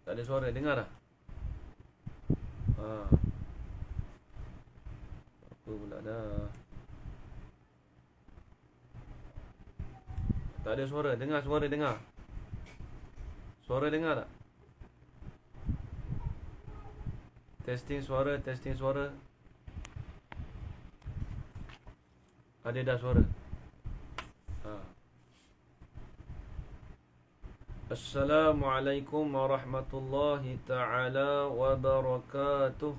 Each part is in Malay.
Tak ada suara, dengar tak? Apa pula dah. Tak ada suara, dengar suara, dengar. Suara dengar tak? Testing suara, testing suara. Ada dah suara. Assalamualaikum warahmatullahi ta'ala wabarakatuh.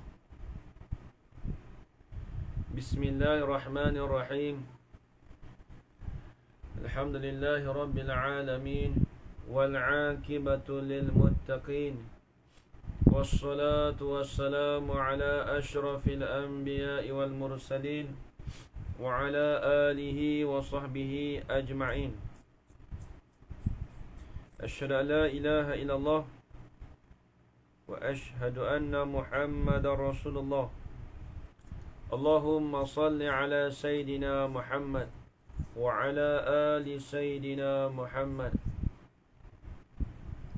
Bismillahirrahmanirrahim. Alhamdulillahi rabbil alamin. Wal'aqibatu lil muttaqin. Wassalatu wassalamu ala ashrafil anbiya'i wal mursalin. Wa ala alihi wa sahbihi ajma'in. Asyhadu an la ilaha illallah wa asyhadu anna Muhammadar Rasulullah. Allahumma salli ala Sayyidina Muhammad wa ala ali Sayyidina Muhammad.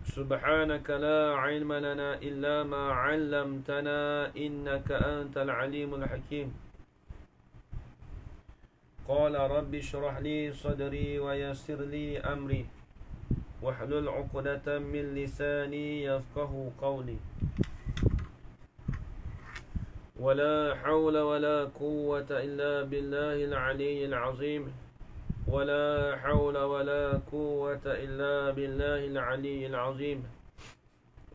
Subhanaka la ilma lana illa ma 'allamtana innaka antal alimul hakim. Qala rabbi shrah li sadri wa yassir li amri wahlul 'uqdatam min lisani yafqahu qawli. Wala hawla wala quwwata illa billahil 'aliyyil 'azim. Wala hawla wala quwwata illa billahil 'aliyyil 'azim.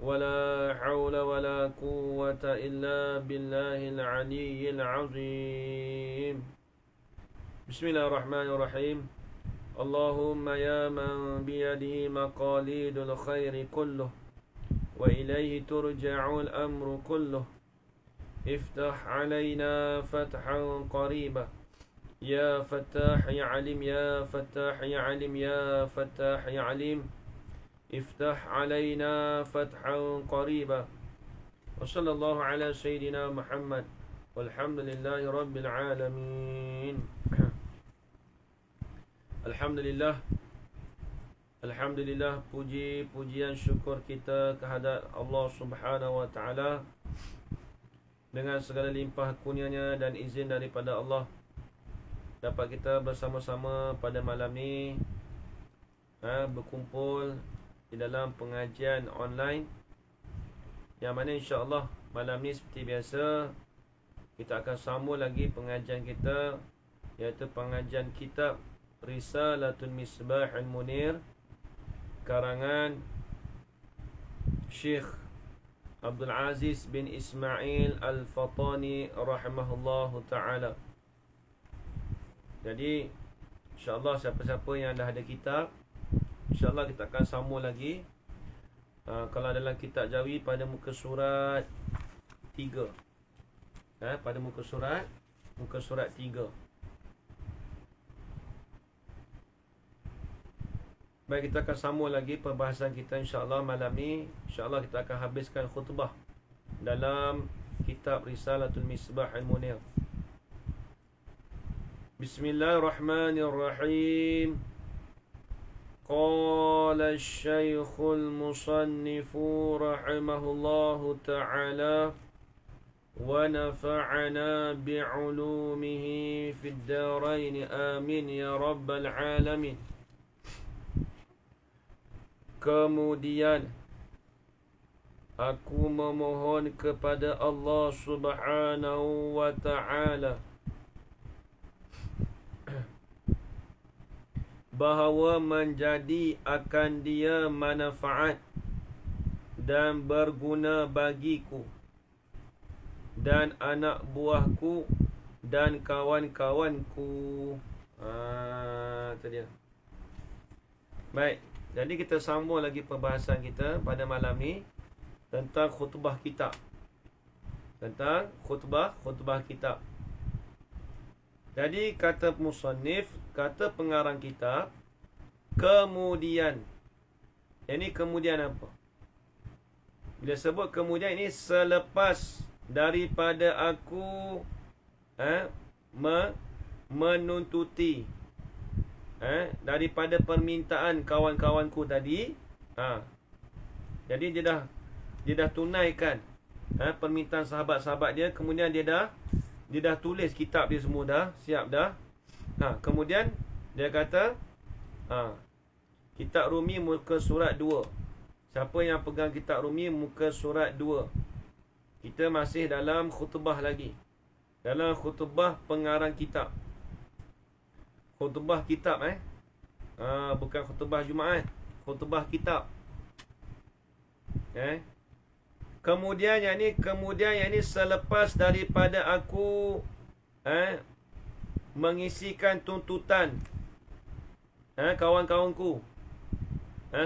Wala hawla wala quwwata illa billahil 'aliyyil 'azim. Bismillahirrahmanirrahim. Allahumma ya man biyadihi maqalidul khairi kulluh wa ilayhi turja'ul amru kulluh. Iftah alayna fathan qariba. Ya Fattah ya Alim, ya Fattah ya Alim, ya Fattah ya Alim. Iftah alayna fathan qariba. Wa sallallahu ala Sayyidina Muhammad. Walhamdulillahi rabbil alamin. Alhamdulillah. Alhamdulillah, puji-pujian syukur kita kehadrat Allah Subhanahu wa taala. Dengan segala limpah kurnianya dan izin daripada Allah, dapat kita bersama-sama pada malam ni berkumpul di dalam pengajian online, yang mana insya-Allah malam ni seperti biasa kita akan sambung lagi pengajian kita, iaitu pengajian kitab Risalatul Misbahul Munir karangan Syekh Abdul Aziz bin Ismail Al-Fatani rahimahullahu ta'ala. Jadi insya-Allah siapa-siapa yang dah ada kitab, insya-Allah kita akan sambung lagi. Kalau dalam kitab Jawi pada muka surat 3. Pada muka surat 3. Baik, kita akan sambung lagi perbahasan kita insya-Allah malam ni. Insya-Allah kita akan habiskan khutbah dalam kitab Risalatul Misbahul Munir. Bismillahirrahmanirrahim. Qala asy-syaikhul musannifu rahimahullahu ta'ala wa nafa'ana bi'ulumihi fid darain amin ya rabbal alamin. Kemudian aku memohon kepada Allah Subhanahu wa ta'ala bahawa menjadi akan dia manfaat dan berguna bagiku dan anak buahku dan kawan-kawanku. Itu dia. Baik, jadi kita sambung lagi perbahasan kita pada malam ni tentang khutbah kitab. Tentang khutbah kitab. Jadi kata musannif, kata pengarang kitab, kemudian. Ini kemudian apa? Bila sebut kemudian, ini selepas daripada aku menuntuti daripada permintaan kawan-kawanku tadi. Jadi dia dah Dia dah tunaikan permintaan sahabat-sahabat dia. Kemudian dia dah tulis kitab dia semua dah. Siap dah. Kemudian dia kata, kitab Rumi muka surat 2. Siapa yang pegang kitab Rumi muka surat 2? Kita masih dalam khutbah lagi. Dalam khutbah pengarang kitab. Khutbah kitab bukan khutbah Jumaat. Khutbah kitab. Kemudian yang ni selepas daripada aku mengisikan tuntutan kawan-kawanku.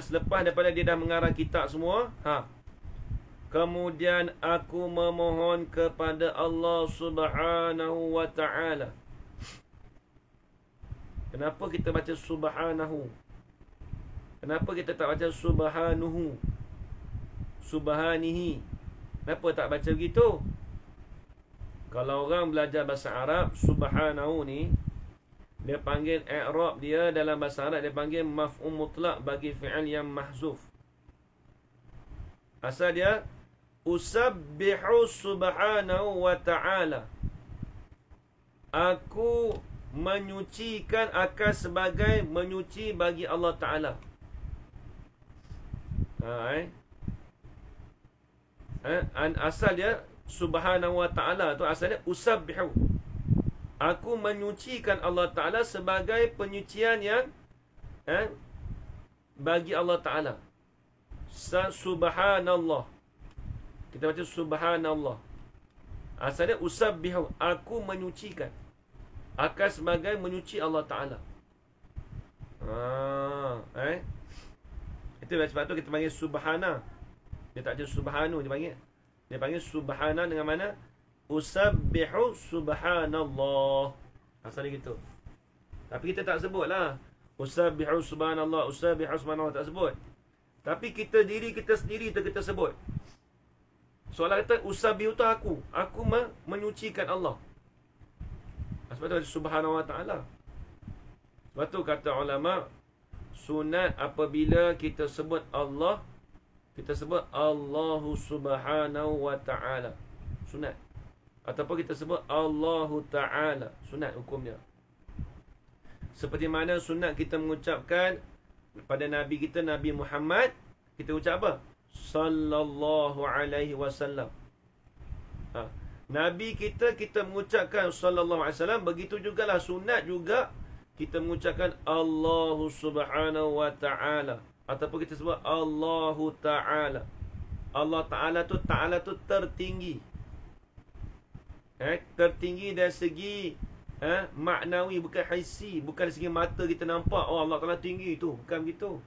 Selepas daripada dia dah mengarang kitab semua, kemudian aku memohon kepada Allah Subhanahu wa ta'ala. Kenapa kita baca subhanahu? Kenapa kita tak baca subhanuhu? Subhanihi. Kenapa tak baca begitu? Kalau orang belajar bahasa Arab, subhanahu ni, dia panggil i'rab dia dalam bahasa Arab, dia panggil maf'ul mutlaq bagi fi'il yang mahzuf. Asal dia usabbihu subhanahu wa ta'ala. Aku menyucikan akan sebagai menyuci bagi Allah Ta'ala. Asal dia subhanahu wa ta'ala tu asal dia usabbihu. Aku menyucikan Allah Ta'ala sebagai penyucian yang bagi Allah Ta'ala. Subhanallah. Kita baca subhanallah. Asal dia usabbihu. Aku menyucikan akan sebagai menyuci Allah Ta'ala. Itu sebab tu kita panggil subhana. Dia tak ada subhanu, dia panggil subhana dengan mana? Usabbihu subhanallah. Asal dia gitu. Tapi kita tak sebut lah usabbihu subhanallah, usabbihu subhanallah, tak sebut. Tapi diri kita sendiri tu kita sebut. Soalan kata usabbihu tu aku menyucikan Allah. Sebab tu subhanahu wa ta'ala. Sebab tu kata ulama, sunat apabila kita sebut Allah, kita sebut Allahu subhanahu wa ta'ala. Sunat. Ataupun kita sebut Allahu ta'ala. Sunat hukum dia. Seperti mana sunat kita mengucapkan pada Nabi kita, Nabi Muhammad, kita ucap apa? Sallallahu alaihi wasallam. Nabi kita mengucapkan sallallahu alaihi wasallam. Begitu jugalah sunat juga kita mengucapkan Allahu subhanahu wa ta'ala. Ataupun kita sebut Allahu ta'ala. Allah ta'ala tu tertinggi. Tertinggi dari segi maknawi, bukan hissi. Bukan dari segi mata kita nampak, oh Allah Ta'ala tinggi tu. Bukan begitu.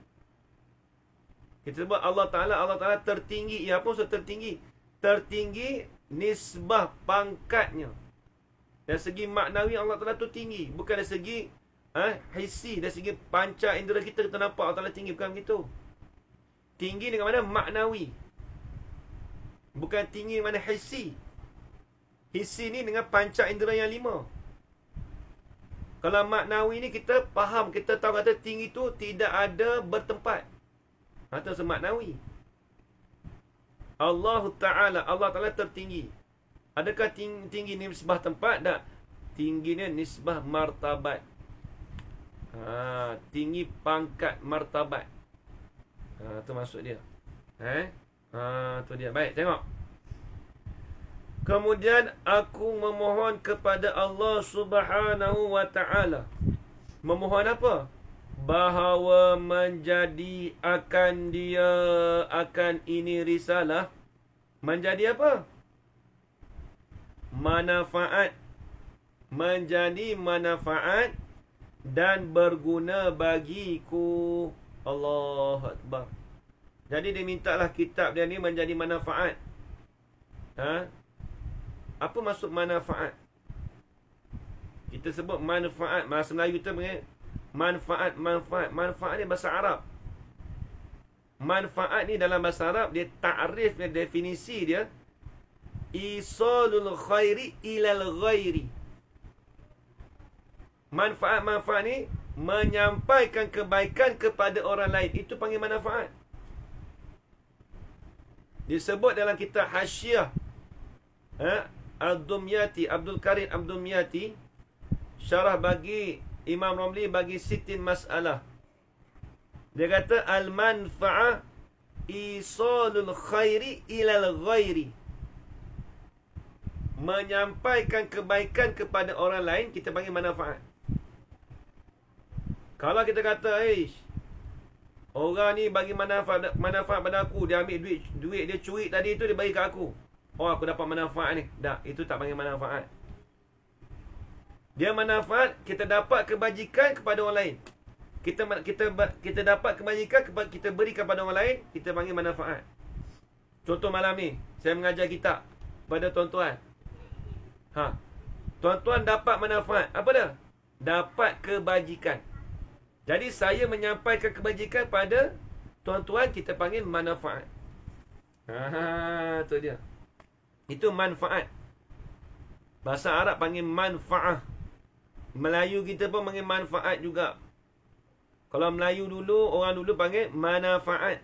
Kita sebut Allah Ta'ala tertinggi. Ya, apa maksud tertinggi? Tertinggi nisbah pangkatnya. Dari segi maknawi Allah Ta'ala tu tinggi. Bukan dari segi hissi, dari segi panca indera kita nampak Allah Ta'ala tinggi. Bukan begitu. Tinggi dengan mana? Maknawi. Bukan tinggi dengan mana hissi. Hissi ni dengan panca indera yang 5. Kalau maknawi ni kita faham, kita tahu kata tinggi tu tidak ada bertempat. Itu semaknawi. Allah Ta'ala tertinggi. Adakah tinggi ni nisbah tempat? Tak. Tinggi ni nisbah martabat. Tinggi pangkat martabat. Itu maksud dia. Itu dia. Baik, tengok. Kemudian aku memohon kepada Allah Subhanahu wa ta'ala. Memohon apa? Bahawa menjadi akan ini risalah menjadi apa? Manfaat. Menjadi manfaat dan berguna bagiku. Allahu Akbar. Jadi dia mintalah kitab dia ni menjadi manfaat. Apa maksud manfaat? Kita sebut manfaat. Bahasa Melayu kita panggil manfaat. Manfaat ni bahasa Arab. Manfaat ni dalam bahasa Arab, dia ta'rif, dia definisi dia, isalul khairi ilal ghairi. Manfaat ni menyampaikan kebaikan kepada orang lain. Itu panggil manfaat. Disebut dalam kitab Hasyiah Ad-Dumyati, Abdul Karim Ad-Dumyati, syarah bagi Imam Ramli bagi sitin masalah. Dia kata al-manfa'ah isalul khairi ilal ghairi. Menyampaikan kebaikan kepada orang lain, kita panggil manfaat. Kalau kita kata, orang ni bagi manfaat pada aku, dia ambil duit dia curi tadi tu, dia bagi kat aku. Oh, aku dapat manfaat ni. Dah, itu tak panggil manfaat. Dia manfaat, kita dapat kebajikan kepada orang lain. Kita dapat kebajikan, kita beri kepada orang lain, kita panggil manfaat. Contoh malam ni, saya mengajar kitab pada tuan-tuan. Tuan-tuan dapat manfaat. Apa dah? Dapat kebajikan. Jadi saya menyampaikan kebajikan pada tuan-tuan, kita panggil manfaat. Tu dia. Itu manfaat. Bahasa Arab panggil manfaah. Melayu kita pun panggil manfaat juga. Kalau Melayu dulu, orang dulu panggil manfaat.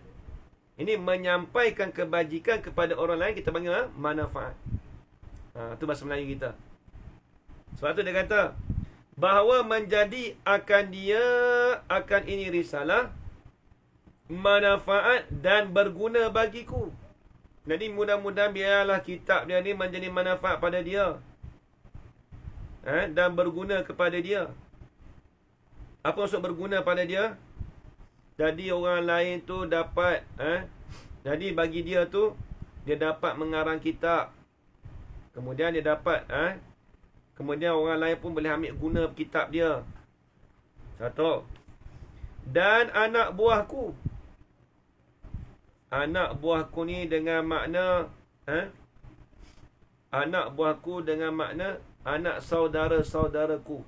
Ini menyampaikan kebajikan kepada orang lain, kita panggil manfaat. Itu bahasa Melayu kita. Sebab tu dia kata, bahawa menjadi akan ini risalah, manfaat dan berguna bagiku. Jadi mudah-mudahan biarlah kitab dia ni menjadi manfaat pada dia. Dan berguna kepada dia. Apa maksud berguna pada dia? Jadi orang lain tu dapat jadi bagi dia tu, dia dapat mengarang kitab. Kemudian dia dapat kemudian orang lain pun boleh ambil guna kitab dia. Satu. Dan anak buahku. Anak buahku ni dengan makna anak buahku dengan makna anak saudara-saudaraku.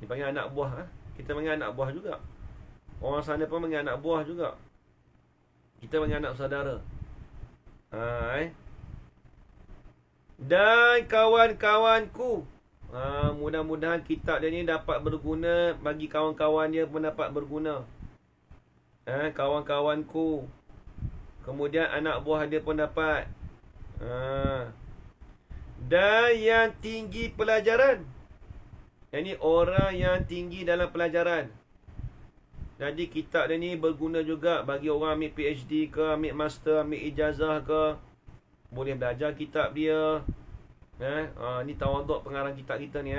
Dipanggil anak buah. Kita panggil anak buah juga. Orang sana pun panggil anak buah juga. Kita panggil anak saudara. Dan kawan-kawanku. Mudah-mudahan kitab dia ni dapat berguna bagi kawan-kawan dia pun dapat berguna. Kawan-kawanku. Kemudian anak buah dia pun dapat. Dan yang tinggi pelajaran. Ini orang yang tinggi dalam pelajaran. Jadi kitab dia ni berguna juga bagi orang ambil PhD ke, ambil master, ambil ijazah ke. Boleh belajar kitab dia. Ni tawaduk pengarang kitab kita ni.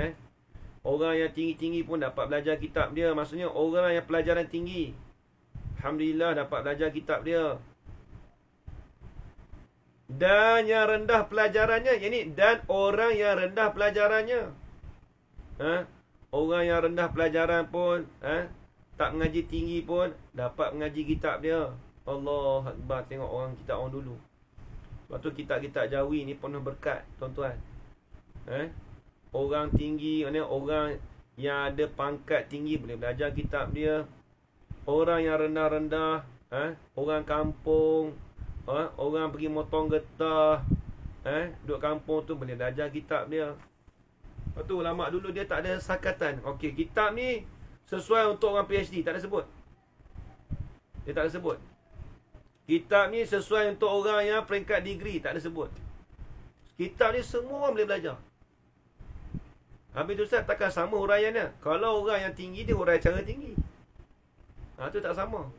Orang yang tinggi-tinggi pun dapat belajar kitab dia. Maksudnya orang yang pelajaran tinggi, alhamdulillah dapat belajar kitab dia. Dan yang rendah pelajarannya, yakni dan orang yang rendah pelajarannya. Orang yang rendah pelajaran pun tak mengaji tinggi pun dapat mengaji kitab dia. Allah Akbar. Tengok orang kitab orang dulu. Sebab tu kitab-kitab Jawi ni penuh berkat, tuan-tuan. Orang tinggi, orang yang ada pangkat tinggi boleh belajar kitab dia. Orang yang rendah-rendah, orang kampung, orang pergi motong getah, duduk kampung tu boleh belajar kitab dia. Lepas tu ulama dulu dia tak ada sakatan. Okey, kitab ni sesuai untuk orang PhD, tak ada sebut. Dia tak ada sebut. Kitab ni sesuai untuk orang yang peringkat degree, tak ada sebut. Kitab ni semua orang boleh belajar. Habis tu Ustaz, takkan sama huraiannya? Kalau orang yang tinggi, dia hurai cara tinggi. Tu tak sama.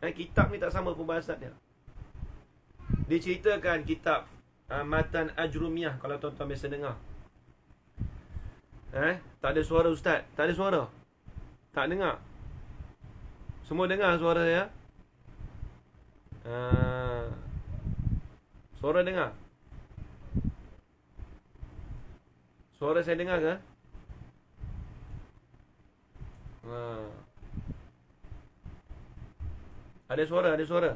Kitab ni tak sama pembahasan dia. Diceritakan kitab Matan Ajrumiyah, kalau tuan-tuan biasa dengar. Tak ada suara Ustaz. Tak ada suara. Tak dengar. Semua dengar suara saya? Suara dengar? Suara saya dengar ke? Ada suara, ada suara.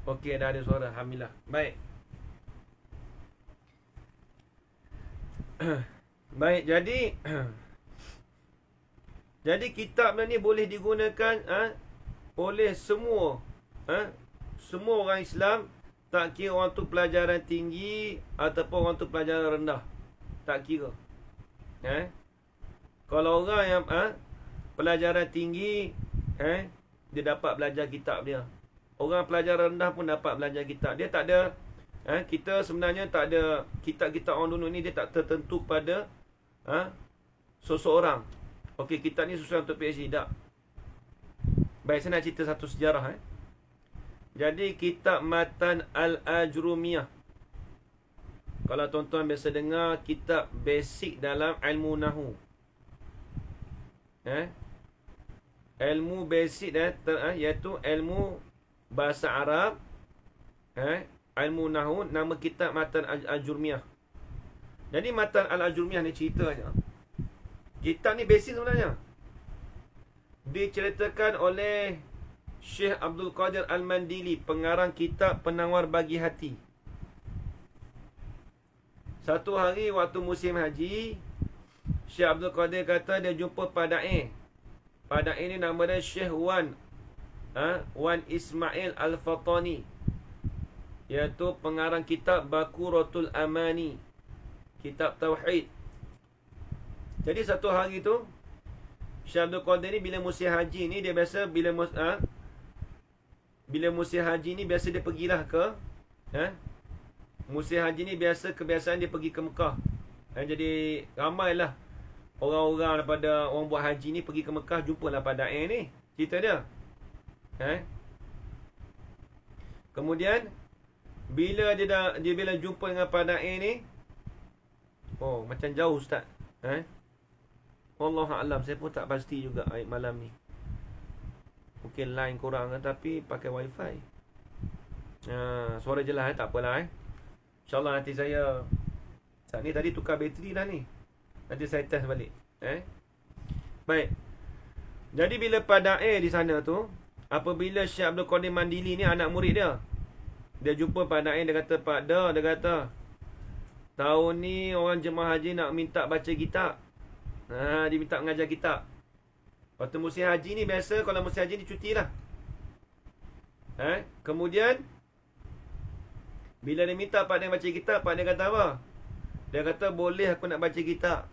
Okey, dah ada suara. Alhamdulillah. Baik. Baik, jadi kitab ni boleh digunakan oleh semua semua orang Islam, tak kira orang tu pelajaran tinggi ataupun orang tu pelajaran rendah, tak kira. Kalau orang yang pelajaran tinggi, dia dapat belajar kitab dia. Orang pelajar rendah pun dapat belajar kitab. Dia tak ada, kita sebenarnya tak ada, kitab-kitab orang dulu ni dia tak tertentu pada seseorang. Okey, kitab ni susah untuk PhD, tak. Baik, saya nak cerita satu sejarah. Jadi, kitab Matan Al-Ajrumiyah. Kalau tuan-tuan biasa dengar, kitab basic dalam ilmu Nahu. Ilmu basic iaitu ilmu bahasa Arab, ilmu Nahu, nama kitab Matan Al-Ajrumiyah. Jadi, Matan Al-Ajrumiyah ni ceritanya. Kitab ni basic sebenarnya. Diceritakan oleh Syekh Abdul Qadir Al-Mandili, pengarang kitab Penawar Bagi Hati. Satu hari waktu musim haji, Syekh Abdul Qadir kata dia jumpa Padai. Padai ni nama dia Syekh Wan Ismail Al-Fatani, iaitu pengarang kitab Bakuratul Amani, kitab Tauhid. Jadi satu hari tu, Syekh Abdul Qadir ni bila musim haji ni, dia biasa bila musim haji ni biasa dia pergilah ke musim haji ni biasa kebiasaan dia pergi ke Mekah. Jadi ramailah orang-orang daripada orang buat haji ni pergi ke Mekah, jumpalah Padai ni. Cerita dia. Kemudian bila dia bila jumpa dengan Padai ni, oh macam jauh ustaz. Wallahu a'lam, saya pun tak pasti juga malam ni. Mungkin line kurang tapi pakai wifi. Suara jelas tak apalah. InsyaAllah nanti saya saat ni tadi tukar bateri dah ni. Nanti saya test balik. Baik. Jadi bila Padai di sana tu, apabila Syekh Abdul Qadir Mandili ni anak murid dia, dia jumpa Padai, dia kata, Pak Da, dia kata, tahun ni orang jemaah haji nak minta baca kitab. Dia minta mengajar kitab. Waktu musim haji ni biasa, kalau musim haji ni cuti lah. Kemudian bila dia minta Pak Dia baca kitab, Pak Dia kata apa? Dia kata, boleh aku nak baca kitab.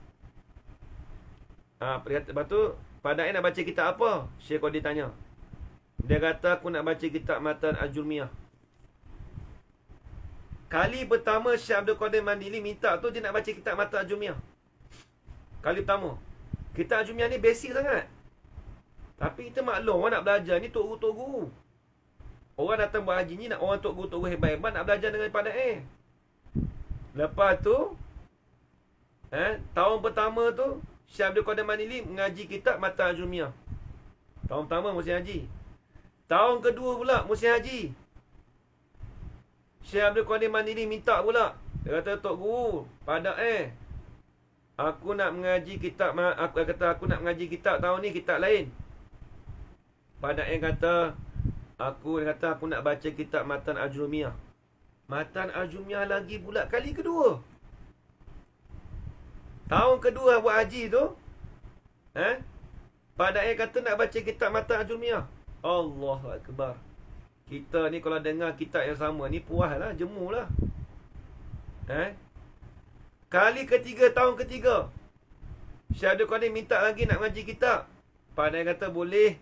Lepas tu Pak Dia nak baca kitab apa? Syekh Qadir tanya. Dia kata, aku nak baca kitab Matan Al-Ajrumiyah. Kali pertama Syekh Abdul Qadir Mandili minta tu, dia nak baca kitab Matan Al-Ajrumiyah. Kali pertama. Kitab Al-Ajrumiyah ni basic sangat. Tapi kita maklum, orang nak belajar ni tok guru. Orang datang buat haji ni, orang tok guru hebat-hebat nak belajar dengan Padai. Lepas tu, tahun pertama tu, Syekh Abdul Qadir Mandili mengaji kitab Matan Al-Ajrumiyah. Tahun pertama musim haji. Tahun kedua pula musim haji, Syekh Abdul Qadir Mandili minta pula. Dia kata, tok guru, Padai, aku nak mengaji kitab, aku nak mengaji kitab tahun ni, kitab lain. Padai kata, aku nak baca kitab Matan Al-Ajrumiyah. Matan Al-Ajrumiyah lagi pula kali kedua. Tahun kedua buat haji tu, Padai kata nak baca kitab Matan Al-Ajrumiyah. Allahu Akbar. Kita ni kalau dengar kitab yang sama ni, puas lah, jemu lah. Kali ketiga, tahun ketiga, Syekh Abdul Qadir minta lagi nak mengaji kitab. Padai kata, boleh.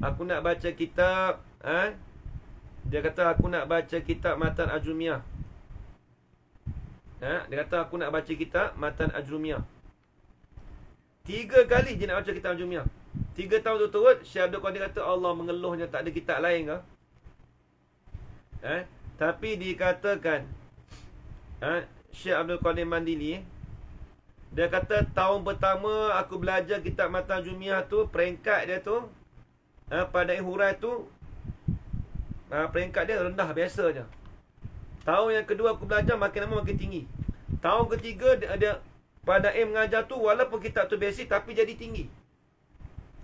Aku nak baca kitab. Dia kata, aku nak baca kitab Matan Al-Ajrumiyah. Dia kata, aku nak baca kitab Matan Al-Ajrumiyah. 3 kali dia nak baca kitab Al-Ajrumiyah. 3 tahun turut-turut, Syekh Abdul Qadir kata, Allah mengeluhnya, tak ada kitab lain ke? Tapi dikatakan, Syekh Abdul Qadir Mandili, dia kata, tahun pertama aku belajar kitab Matan Al-Ajrumiyah tu, peringkat dia tu, Padai hurai tu, peringkat dia rendah biasa je. Tahun yang kedua aku belajar, makin lama makin tinggi. Tahun ketiga dia Padai mengajar tu, walaupun kitab tu basic tapi jadi tinggi.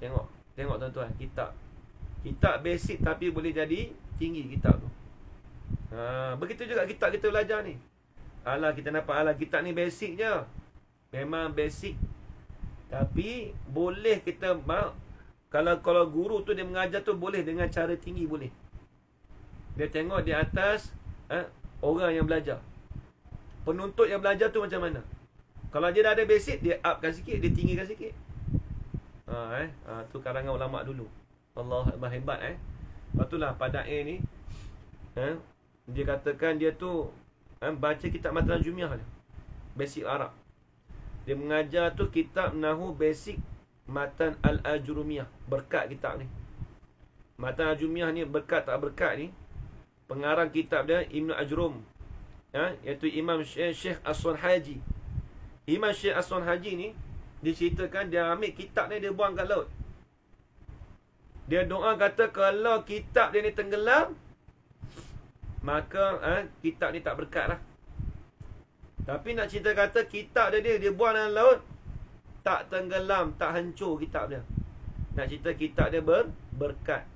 Tengok tuan-tuan, kitab basic tapi boleh jadi tinggi kitab tu. Begitu juga kitab kita belajar ni. Kita nampak kitab ni basic je. Memang basic. Tapi boleh kita kalau guru tu dia mengajar tu, boleh dengan cara tinggi, boleh. Dia tengok di atas orang yang belajar, penuntut yang belajar tu macam mana. Kalau dia dah ada basic, dia upkan sikit, dia tinggikan sikit. Tu karangan ulama' dulu. Allah hebat. Patulah Pada'i ni, dia katakan dia tu baca kitab Matan Al-Jumiyah dia, basic Arab. Dia mengajar tu kitab Nahu basic Matan Al-Ajrumiyah. Berkat kitab ni. Matan Al-Jumiyah ni berkat tak berkat ni, pengarang kitab dia Ibn Ajrum, iaitu Imam Syekh As-Sunhaji. Imam Syekh As-Sunhaji ni diceritakan dia ambil kitab ni, dia buang kat laut. Dia doa kata kalau kitab dia ni tenggelam, maka kitab ni tak berkat lah. Tapi nak cerita kata kitab dia buang dalam laut, tak tenggelam, tak hancur kitab dia. Nak cerita kitab dia berkat.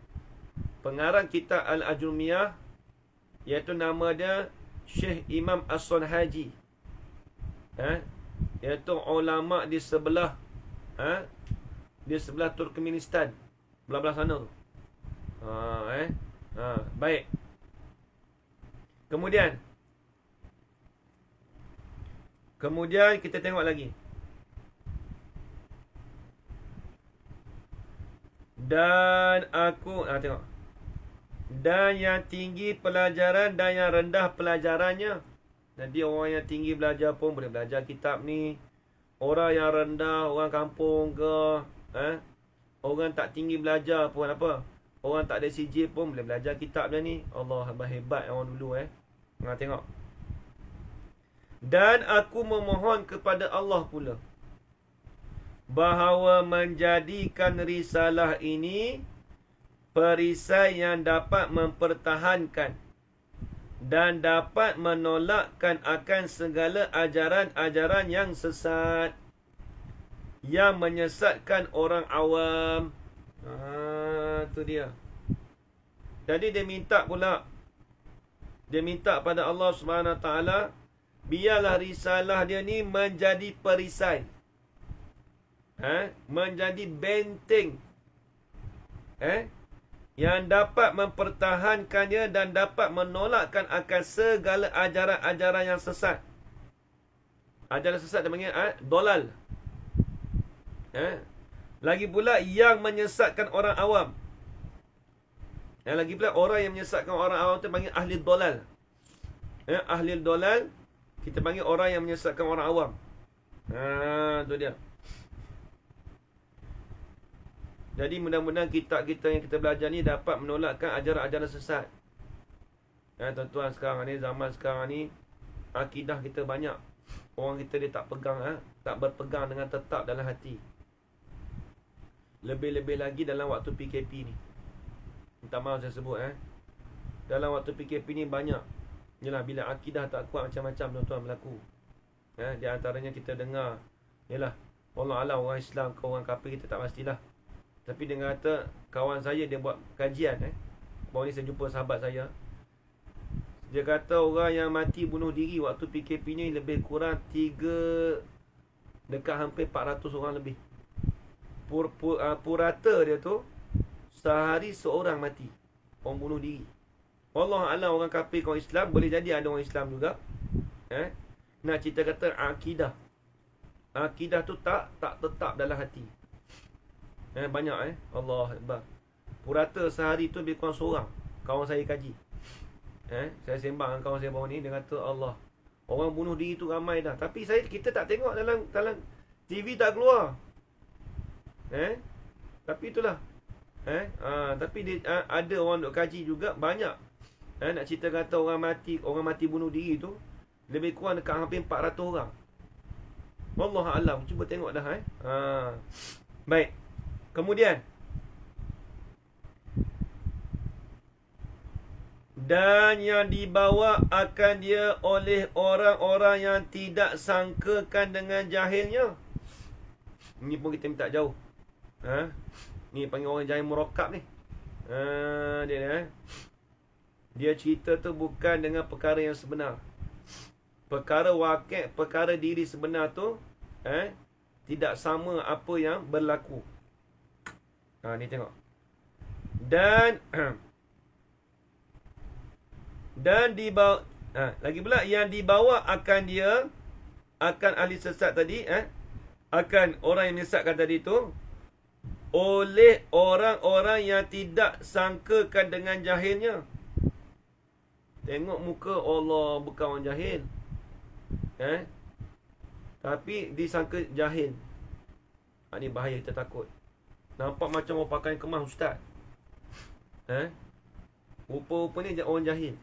Pengarang kitab Al-Ajrumiyah, iaitu nama dia Syekh Imam As-Sunhaji, iaitu ulama di sebelah Turkmenistan, belah-belah sana tu. Baik. Kemudian kita tengok lagi. Dan aku tengok. Dan yang tinggi pelajaran dan yang rendah pelajarannya. Jadi orang yang tinggi belajar pun boleh belajar kitab ni. Orang yang rendah, orang kampung ke, orang tak tinggi belajar pun apa, orang tak ada CJ pun boleh belajar kitab dia ni. Allah, hebat orang dulu tengok. Dan aku memohon kepada Allah pula bahawa menjadikan risalah ini perisai yang dapat mempertahankan dan dapat menolakkan akan segala ajaran-ajaran yang sesat, yang menyesatkan orang awam. Tu dia. Jadi dia minta pula, dia minta pada Allah SWT, biarlah risalah dia ni menjadi perisai, menjadi benteng, yang dapat mempertahankannya dan dapat menolakkan akan segala ajaran-ajaran yang sesat. Ajaran sesat dia panggil dolal. Lagi pula yang menyesatkan orang awam. Lagi pula orang yang menyesatkan orang awam tu panggil ahli dolal. Ahli dolal kita panggil orang yang menyesatkan orang awam. Tu dia. Jadi mudah-mudahan kitab kita yang kita belajar ni dapat menolakkan ajaran-ajaran sesat. Tuan-tuan, sekarang ni, zaman sekarang ni, akidah kita banyak orang kita dia tak pegang, tak berpegang dengan tetap dalam hati. Lebih-lebih lagi dalam waktu PKP ni. Minta maaf saya sebut, dalam waktu PKP ni banyak. Yalah, bila akidah tak kuat, macam-macam tuan-tuan berlaku. Di antaranya kita dengar, yalah, Wallahualam orang Islam ke orang kafir kita tak pastilah. Tapi dia kata, kawan saya dia buat kajian, baru ni saya jumpa sahabat saya. Dia kata orang yang mati bunuh diri waktu PKP ni lebih kurang 3, dekat hampir 400 orang lebih. Purata dia tu, sehari seorang mati, orang bunuh diri. Wallahualam orang kafir ke orang Islam, boleh jadi ada orang Islam juga. Nak cerita kata akidah. Akidah tu tak tetap dalam hati. Banyak Allah Akbar. Purata sehari tu lebih kurang seorang. Kawan saya kaji. Saya sembang dengan kawan saya bawah ni, dia kata Allah, orang bunuh diri tu ramai dah. Tapi kita tak tengok dalam TV, tak keluar. Tapi itulah. Tapi ada orang duk kaji juga banyak. Nak cerita kata orang mati bunuh diri tu lebih kurang dekat hampir 400 orang. Wallahualam. Cuba tengok dah. Baik. Kemudian, dan yang dibawa akan dia oleh orang-orang yang tidak sangkakan dengan jahilnya. Ini pun kita minta jauh. Ni panggil orang jahil murakab ni. Dia cerita tu bukan dengan perkara yang sebenar. Perkara wakil, perkara diri sebenar tu tidak sama apa yang berlaku. Ni tengok. Dan dibawa, lagi pula yang dibawa akan dia, akan ahli sesat tadi, akan orang yang menyesatkan tadi tu, oleh orang-orang yang tidak sangkakan dengan jahilnya. Tengok muka Allah bukan orang jahil. Tapi disangka jahil. Ini bahaya, kita takut. Nampak macam orang pakai kemas ustaz. Rupa-rupanya orang jahil.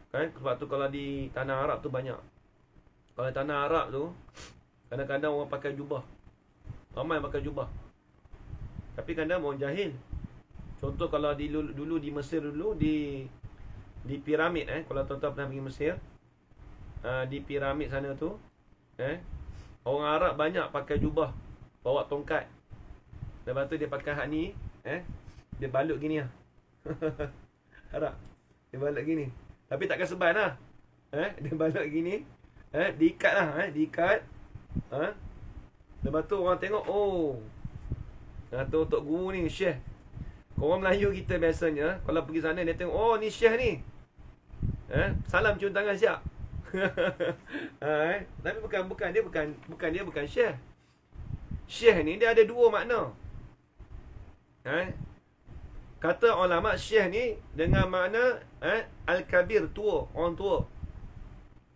Sebab tu kalau di tanah Arab tu banyak. Kalau tanah Arab tu kadang-kadang orang pakai jubah. Ramai pakai jubah. Tapi kadang orang jahil. Contoh kalau dulu di Mesir dulu, di piramid, kalau tuan-tuan pernah pergi Mesir, di piramid sana tu, orang Arab banyak pakai jubah, bawa tongkat. Lepas tu dia pakai hak ni, dia balut gini lah. Arab dia balut gini, tapi takkan seban lah. Dia balut gini, diikat lah, diikat. Lepas tu orang tengok, oh, tu Tok Guru ni Syekh. Orang Melayu kita biasanya kalau pergi sana, dia tengok, oh ni Syekh ni, salam cium tangan siap. Tapi bukan dia bukan Syekh. Syekh ni dia ada dua makna. Kata ulama, Syekh ni dengan makna Al-Kabir, tua, orang tua.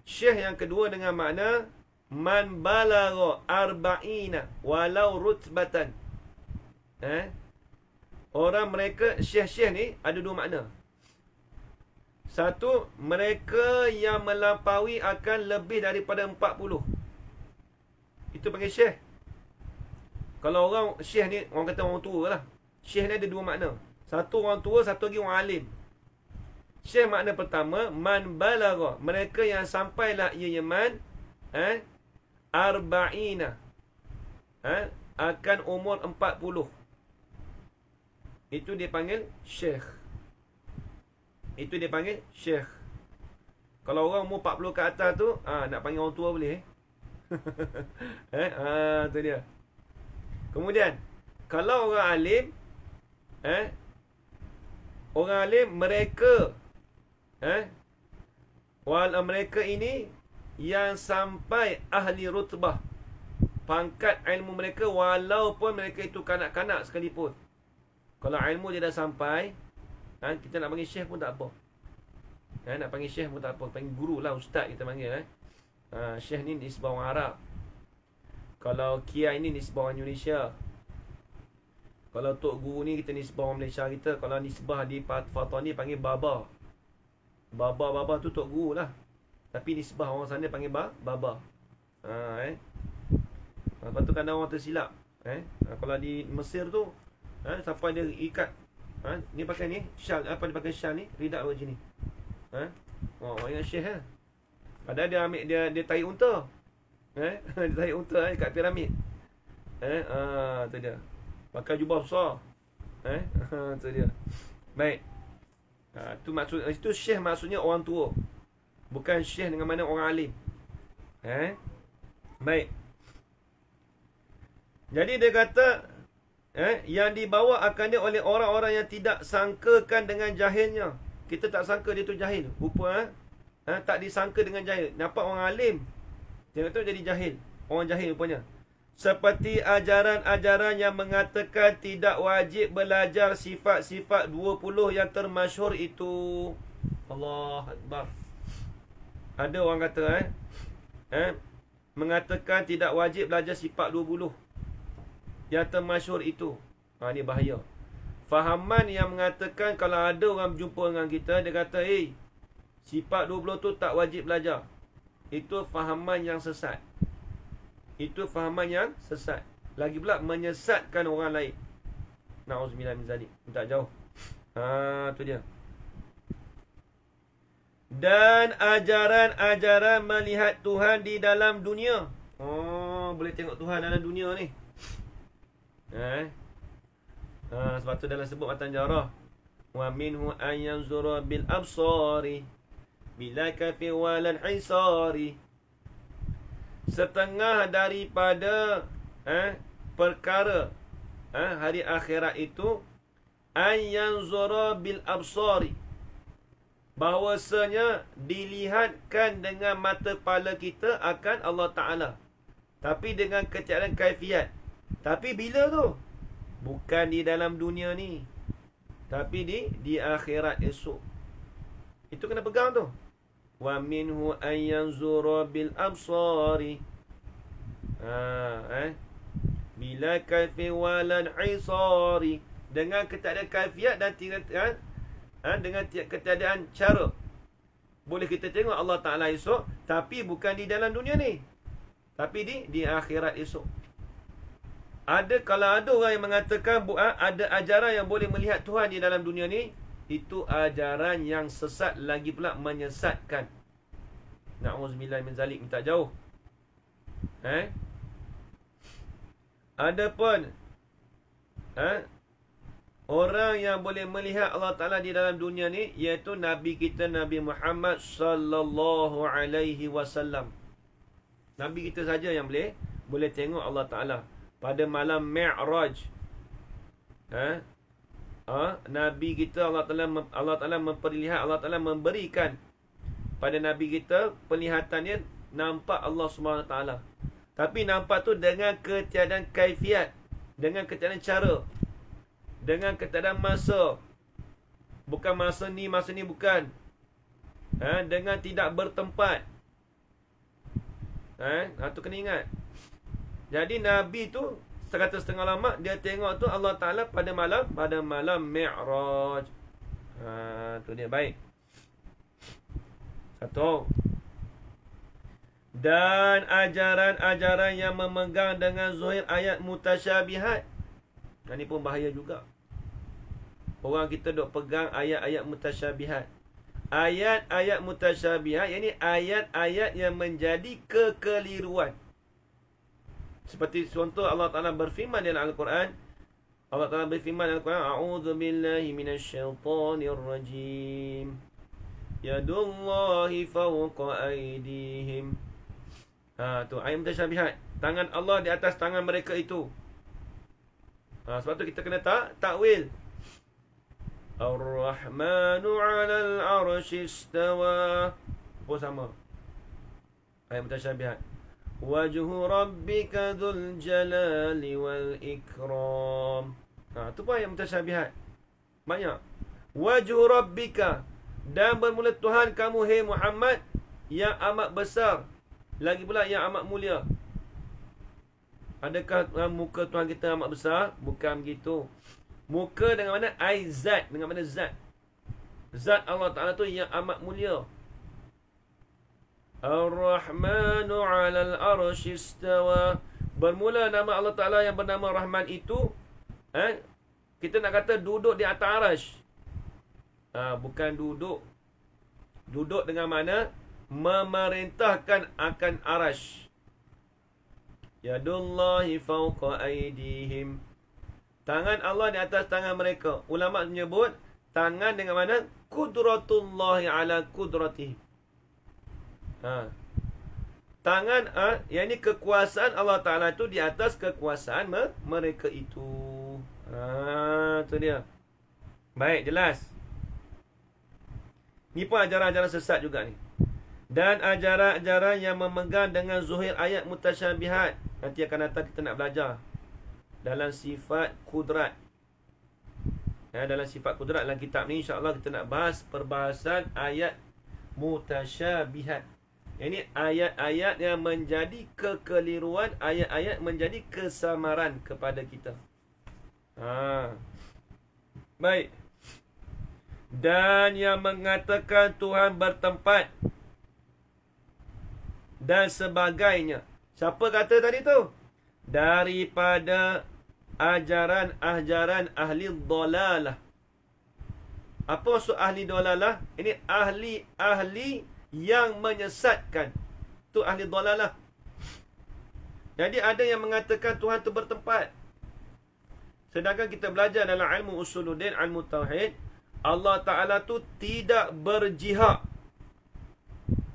Syekh yang kedua dengan makna man balagha arba'ina walau rutbatan. Orang mereka, syekh-syekh ni ada dua makna. Satu, mereka yang melampaui akan lebih daripada 40. Itu panggil syekh. Kalau orang syekh ni, orang kata orang tua lah. Syekh ni ada dua makna. Satu orang tua, satu lagi orang alim. Syekh makna pertama, man balagha, mereka yang sampailah ianya man arba'ina, akan umur 40. Itu dia panggil syekh. Itu dia panggil syekh. Kalau orang umur 40 ke atas tu, nak panggil orang tua boleh. Tu dia. Kemudian, kalau orang alim, orang alim mereka, mereka ini yang sampai ahli rutbah, pangkat ilmu mereka, walaupun mereka itu kanak-kanak sekalipun. Kalau ilmu dia dah sampai, kita nak panggil syekh pun tak apa. Nak panggil syekh pun tak apa. Panggil guru lah, ustaz kita panggil. Syekh ni nisbah orang Arab. Kalau kiai ni nisbah orang Indonesia. Kalau tok guru ni kita nisbah orang Malaysia kita. Kalau nisbah di fatwa ni panggil baba. Baba tu tok guru lah. Tapi nisbah orang sana panggil baba. Lepas tu kadang orang tersilap. Kalau di Mesir tu, sampai dia ikat, ni pakai ni syal, apa dia pakai syal ni, ridak macam ni. Orang ingat syekh lah. Padahal dia ambil, dia tarik unta. Dia tarik unta kat piramid. Tu dia. Pakai jubah besar. Tu dia. Baik. Tu maksud, itu syekh maksudnya orang tua. Bukan syekh dengan mana orang alim. Baik. Jadi dia kata, yang dibawa akannya oleh orang-orang yang tidak sangkakan dengan jahilnya. Kita tak sangka dia tu jahil. Rupa tak disangka dengan jahil. Nampak orang alim, tengok tu jadi jahil. Orang jahil rupanya. Seperti ajaran-ajaran yang mengatakan tidak wajib belajar sifat-sifat 20 yang termasyhur itu. Allah Akbar. Ada orang kata mengatakan tidak wajib belajar sifat 20 yang termasyhur itu. Ini bahaya. Fahaman yang mengatakan kalau ada orang berjumpa dengan kita, dia kata, sifat 20 tu tak wajib belajar. Itu fahaman yang sesat. Itu fahaman yang sesat. Lagi pula menyesatkan orang lain. Na'udzubillah min zalik. Tak jauh. Tu dia. Dan ajaran-ajaran melihat Tuhan di dalam dunia. Boleh tengok Tuhan dalam dunia ni. Sebab tu dalam sebut matan jarah, wa minhu an yanzura bil absari bila kafi walan hisari. Setengah daripada perkara hari akhirat itu, an yanzura bil absari, bahawasanya dilihatkan dengan mata kepala kita akan Allah Ta'ala, tapi dengan ketiadaan kaifiat. Tapi bila tu? Bukan di dalam dunia ni, tapi di akhirat esok. Itu kena pegang tu. Wa minhu an yanzura bil absari. Bila kaifi walan isari. Dengan ketiadaan kaifiat dan dengan ketiadaan cara. Boleh kita tengok Allah Ta'ala esok, tapi bukan di dalam dunia ni, tapi di akhirat esok. Kalau ada orang yang mengatakan ada ajaran yang boleh melihat Tuhan di dalam dunia ni, itu ajaran yang sesat, lagi pula menyesatkan. Na'udzubillah min zalik, minta jauh. Adapun orang yang boleh melihat Allah Ta'ala di dalam dunia ni, iaitu Nabi kita, Nabi Muhammad sallallahu alaihi wasallam. Nabi kita saja yang boleh tengok Allah Ta'ala pada malam Mi'raj. Nabi kita, Allah Ta'ala memperlihat, Allah Ta'ala memberikan pada Nabi kita penglihatannya, nampak Allah Subhanahu Ta'ala. Tapi nampak tu dengan ketiadaan kaifiat, dengan ketiadaan cara, dengan ketiadaan masa. Bukan masa ni bukan. Dengan tidak bertempat. Tu kena ingat. Jadi Nabi tu, sekata setengah lama, dia tengok tu Allah Ta'ala pada malam Mi'raj. Tu dia, baik. Satu. Dan ajaran-ajaran yang memegang dengan zahir ayat mutasyabihat. Ini pun bahaya juga. Orang kita duk pegang ayat-ayat mutasyabihat. Ayat-ayat mutasyabihat, yakni ayat-ayat yang menjadi kekeliruan. Seperti contoh Allah Ta'ala berfirman dalam Al-Quran. Allah Ta'ala berfirman dalam Al-Quran, A'udzu billahi minasyaitanir rajim. Yadullahi fawqa aydihim. Tu ayat mutasyabihat. Tangan Allah di atas tangan mereka itu. Sebab tu kita kena takwil. Ar-Rahmanu 'alal 'arsy istawa. Pun sama. Ayat mutasyabihat. Wajhu rabbika dzul jalali wal ikram. Tu pun ayat mutasyabihat. Banyak. Wajhu rabbika, dan bermula Tuhan kamu, hai Muhammad, yang amat besar, lagi pula yang amat mulia. Adakah muka Tuhan kita amat besar? Bukan begitu. Muka dengan mana? Zat. Dengan mana zat? Zat Allah Ta'ala tu yang amat mulia. Ar-Rahmanu 'alal 'arsy istawa. Bermula nama Allah Ta'ala yang bernama Rahman itu, kita nak kata duduk di atas arasy. Bukan duduk. Duduk dengan mana? Memerintahkan akan arasy. Yadullahi fawqa aydihim. Tangan Allah di atas tangan mereka. Ulama menyebut tangan dengan mana? Qudratullahi ala qudratihim. Tangan, yang ini kekuasaan Allah Ta'ala itu di atas kekuasaan mereka itu. Itu dia. Baik, jelas. Ni pun ajaran-ajaran sesat juga ni. Dan ajaran-ajaran yang memegang dengan zuhir ayat mutasyabihat. Nanti akan datang kita nak belajar dalam sifat kudrat. Dalam sifat kudrat dalam kitab ni, insya-Allah kita nak bahas perbahasan ayat mutasyabihat. Ini ayat-ayat yang menjadi kekeliruan, ayat-ayat menjadi kesamaran kepada kita. Baik. Dan yang mengatakan Tuhan bertempat dan sebagainya. Siapa kata tadi tu? Daripada ajaran ahli dhalalah. Apa maksud ahli dhalalah? Ini ahli yang menyesatkan. Tu ahli dhalalah. Jadi ada yang mengatakan Tuhan tu bertempat. Sedangkan kita belajar dalam ilmu usuluddin, ilmu tauhid, Allah Ta'ala tu tidak berjihad.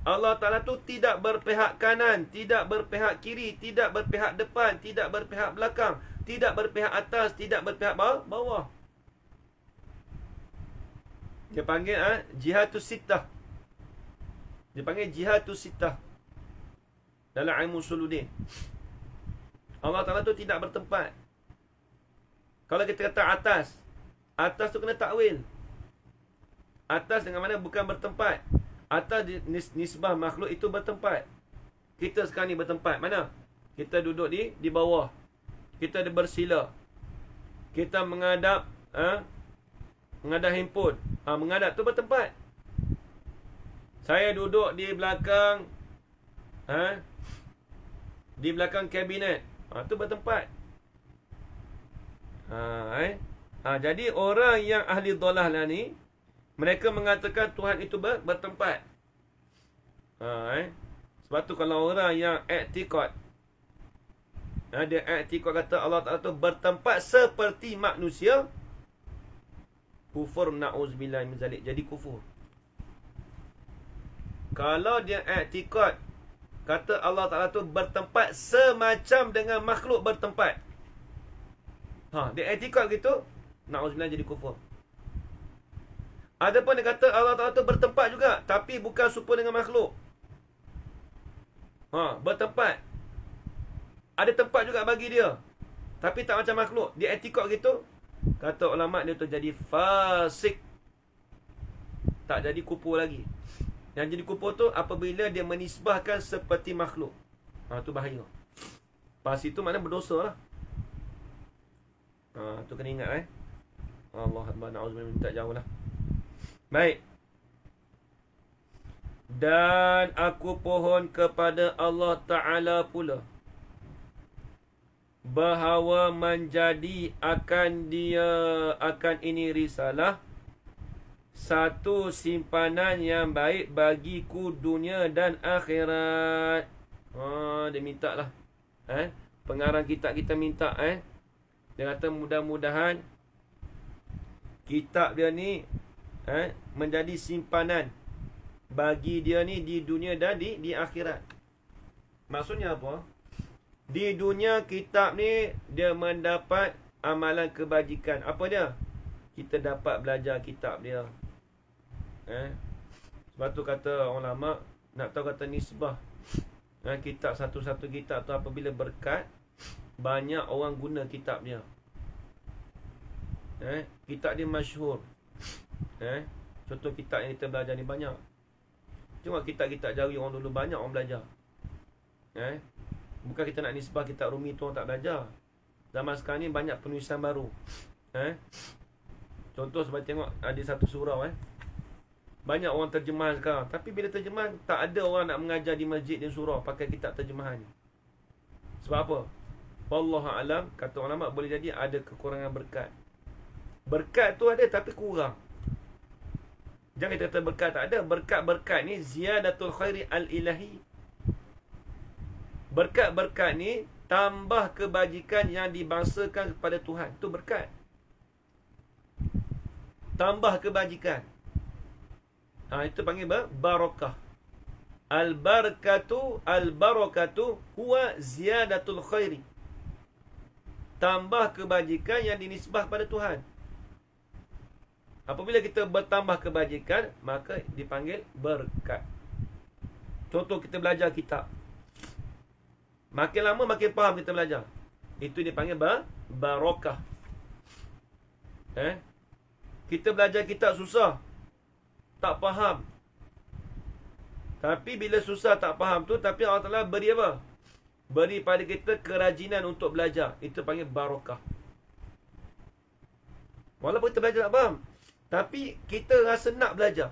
Allah Ta'ala tu tidak berpihak kanan, tidak berpihak kiri, tidak berpihak depan, tidak berpihak belakang, tidak berpihak atas, tidak berpihak bawah. Dia panggil jihatus sittah. Dia panggil jihatus sittah dalam ilmu usuluddin. Allah Ta'ala tu tidak bertempat. Kalau kita kata atas, atas tu kena takwil. Atas dengan mana bukan bertempat. Atas nisbah makhluk itu bertempat. Kita sekarang ni bertempat mana? Kita duduk di bawah. Kita ada bersila. Kita menghadap menghadap handphone. Menghadap tu bertempat. Saya duduk di belakang di belakang kabinet. Tu bertempat. Jadi orang yang ahli dhalalah ni, mereka mengatakan Tuhan itu bertempat. Sebab tu kalau orang yang i'tiqad, dia i'tiqad kata Allah Ta'ala tu bertempat seperti manusia, kufur, na'uzubillah min zalik, jadi kufur. Kalau dia i'tiqad kata Allah Ta'ala tu bertempat semacam dengan makhluk bertempat, dia i'tiqad gitu, na'uzubillah, jadi kufur. Adapun dia kata Allah Ta'ala tu bertempat juga, tapi bukan serupa dengan makhluk. Bertempat. Ada tempat juga bagi dia, tapi tak macam makhluk. Dia i'tiqad gitu, kata ulama' dia tu jadi fasik. Tak jadi kufur lagi. Yang jadi kufur tu apabila dia menisbahkan seperti makhluk. Tu bahaya. Pas itu mana berdosa lah. Tu kena ingat Allah Akbar, na'uzubillah, minta jauh lah. Baik. Dan aku pohon kepada Allah Ta'ala pula bahawa menjadi akan ini risalah satu simpanan yang baik bagiku dunia dan akhirat. Dia minta lah. Pengarang kitab kita minta. Dia kata mudah-mudahan kitab dia ni menjadi simpanan bagi dia ni di dunia dan di akhirat. Maksudnya apa? Di dunia kitab ni dia mendapat amalan kebajikan. Apa dia? Kita dapat belajar kitab dia. Sebab tu kata ulama, nak tahu kata nisbah kitab, satu-satu kitab tu apabila berkat, banyak orang guna kitab dia. Kitab dia masyhur. Contoh kitab yang kita belajar ni banyak. Cuma kitab-kitab Jawi orang dulu banyak orang belajar. Bukan kita nak nisbah kitab Rumi tu orang tak belajar. Zaman sekarang ni banyak penulisan baru. Contoh sebab tengok ada satu surau banyak orang terjemahan sekarang. Tapi bila terjemahan, tak ada orang nak mengajar di masjid dan surau pakai kitab terjemahan ni. Sebab apa? Wallahu a'lam, kata ulama, boleh jadi ada kekurangan berkat. Berkat tu ada tapi kurang. Jangan kita kata berkat tak ada. Berkat-berkat ni ziyadatul khairi al-ilahi. Berkat-berkat ni tambah kebajikan yang dibangsakan kepada Tuhan. Itu berkat. Tambah kebajikan. Itu panggil barakah. Al-barakatu huwa ziyadatul khairi. Tambah kebajikan yang dinisbah pada Tuhan. Apabila kita bertambah kebajikan, maka dipanggil berkat. Contoh kita belajar kitab. Makin lama makin faham kita belajar. Itu dipanggil barakah. Kita belajar kitab susah, tak faham. Tapi bila susah tak faham tu, tapi Allah Ta'ala beri apa? Beri pada kita kerajinan untuk belajar. Itu panggil barakah. Walaupun kita belajar tak faham, tapi kita rasa nak belajar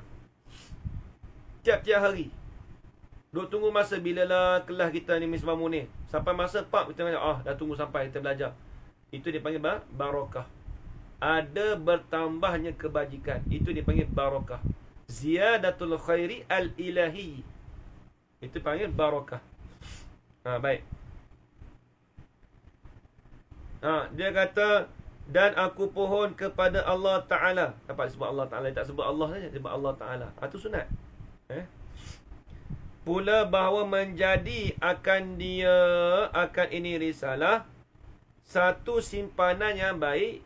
tiap-tiap hari. Duk tunggu masa bila lah kelas kita ni Misbah Munir. Sampai masa kita belajar, dah tunggu sampai kita belajar. Itu dipanggil barakah. Ada bertambahnya kebajikan. Itu dipanggil barakah. Ziyadatul khairi al-ilahi. Itu panggil barakah. Baik. Dia kata, dan aku pohon kepada Allah Ta'ala. Dapat sebut Allah Ta'ala. Dia tak sebut Allah saja, sebut Allah Ta'ala. Itu sunat. Pula bahawa menjadi akan ini risalah satu simpanan yang baik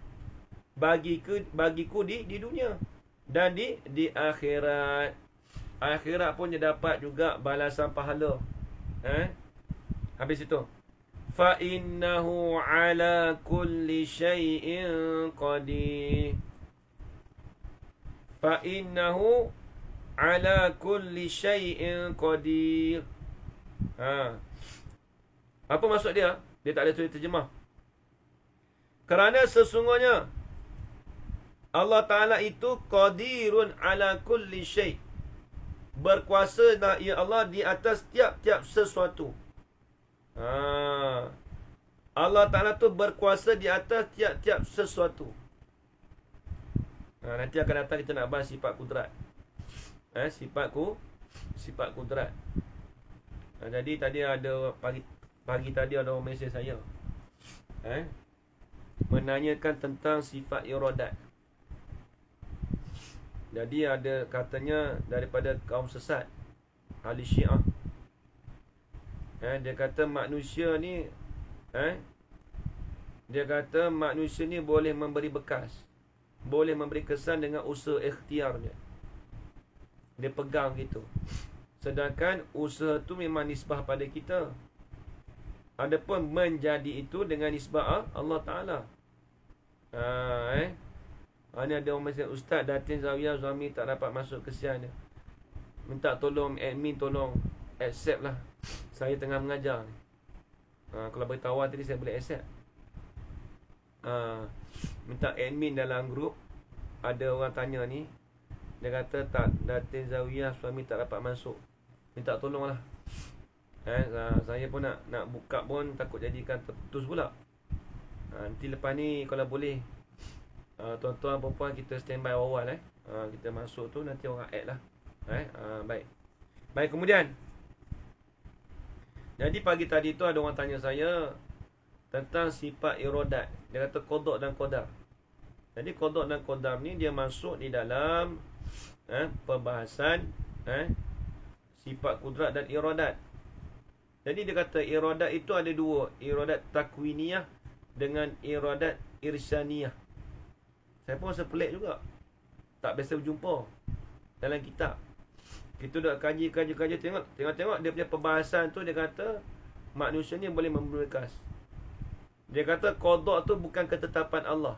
bagiku di dunia dan di akhirat. Akhirat pun dia dapat juga balasan pahala. Habis itu, فَإِنَّهُ عَلَى كُلِّ شَيْءٍ قَدِيرٌ. فَإِنَّهُ عَلَى كُلِّ شَيْءٍ قَدِيرٌ. Apa maksud dia? Dia tak ada tulis terjemah. Kerana sesungguhnya Allah Ta'ala itu qadirun ala kulli syai', berkuasa ya Allah di atas tiap-tiap sesuatu. Allah Ta'ala tu berkuasa di atas tiap-tiap sesuatu. Nanti akan datang kita nak bahas sifat kudrat. Sifat kudrat. Jadi tadi ada pagi tadi ada orang mesej saya, menanyakan tentang sifat iradat. Jadi ada katanya daripada kaum sesat, ahli Syiah. Dia kata manusia ni boleh memberi bekas, boleh memberi kesan dengan usaha ikhtiar dia. Dia pegang gitu. Sedangkan usaha tu memang nisbah pada kita. Adapun menjadi itu dengan nisbah Allah Ta'ala. Ini ada orang mesej, Ustaz, Datin Zawiyah suami tak dapat masuk, kesian dia. Minta tolong admin, tolong accept lah. Saya tengah mengajar ni. Kalau beritahu tadi saya boleh accept. Minta admin dalam grup. Ada orang tanya ni, dia kata tak, Datin Zawiyah suami tak dapat masuk, minta tolong lah. Saya pun nak buka pun takut jadikan terputus pula. Nanti lepas ni kalau boleh, tuan-tuan perempuan kita standby awal. Kita masuk tu nanti orang add lah. Baik, kemudian jadi pagi tadi tu ada orang tanya saya tentang sifat iradat. Dia kata qada dan qadar. Jadi qada dan qadar ni dia masuk di dalam perbahasan sifat kudrat dan iradat. Jadi dia kata iradat itu ada dua, iradat takwiniyah dengan iradat irsaniyah. Saya pun rasa pelik juga, tak biasa berjumpa dalam kitab. Kita dah kaji tengok dia punya perbahasan tu. Dia kata manusia ni boleh memberi bekas. Dia kata qada tu bukan ketetapan Allah,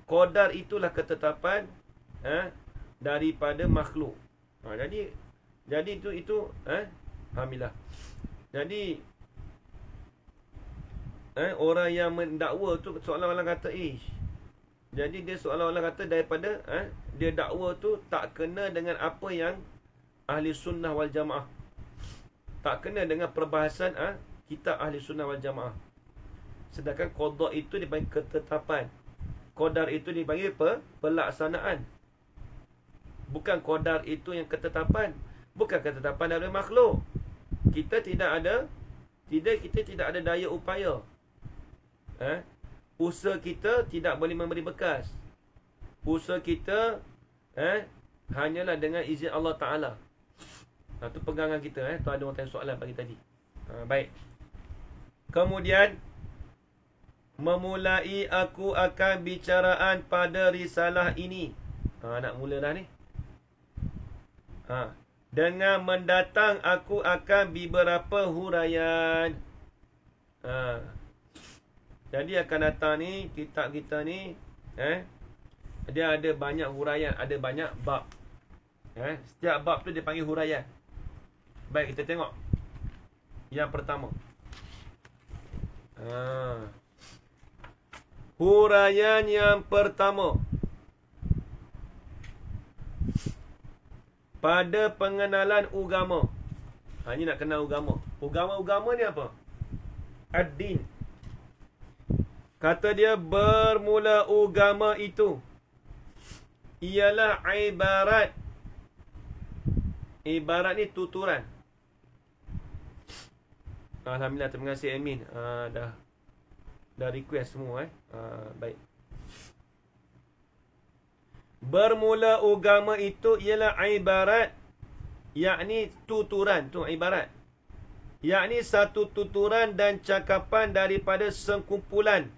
qadar itulah ketetapan daripada makhluk. Jadi itu alhamdulillah. Jadi orang yang mendakwa tu seolah-olah kata jadi dia seolah-olah kata daripada dia dakwa tu tak kena dengan apa yang ahli sunnah wal jamaah, tak kena dengan perbahasan kitab ahli sunnah wal jamaah. Sedangkan qada itu dipanggil ketetapan, qadar itu dipanggil pelaksanaan. Bukan qadar itu yang ketetapan, bukan ketetapan dari makhluk. Kita tidak ada daya upaya. Usaha kita tidak boleh memberi bekas. Usaha kita hanyalah dengan izin Allah Ta'ala. Itu pegangan kita. Tu ada orang tanya soalan pagi tadi. Baik. Kemudian, memulai aku akan bicaraan pada risalah ini. Nak mula dah ni. Dengan mendatang aku akan beberapa huraian. Jadi akan datang ni kitab kita ni dia ada banyak huraian, ada banyak bab. Setiap bab tu dia panggil huraian. Baik, kita tengok yang pertama. Huraian yang pertama. Pada pengenalan agama. Ini nak kenal agama. Agama ni apa? Ad-din. Kata dia bermula agama itu ialah ibarat. Ibarat ni tuturan. Alhamdulillah, terima kasih admin. Dah request semua. Baik. Bermula agama itu ialah ibarat, yakni tuturan, tu ibarat. Yakni satu tuturan dan cakapan daripada sekumpulan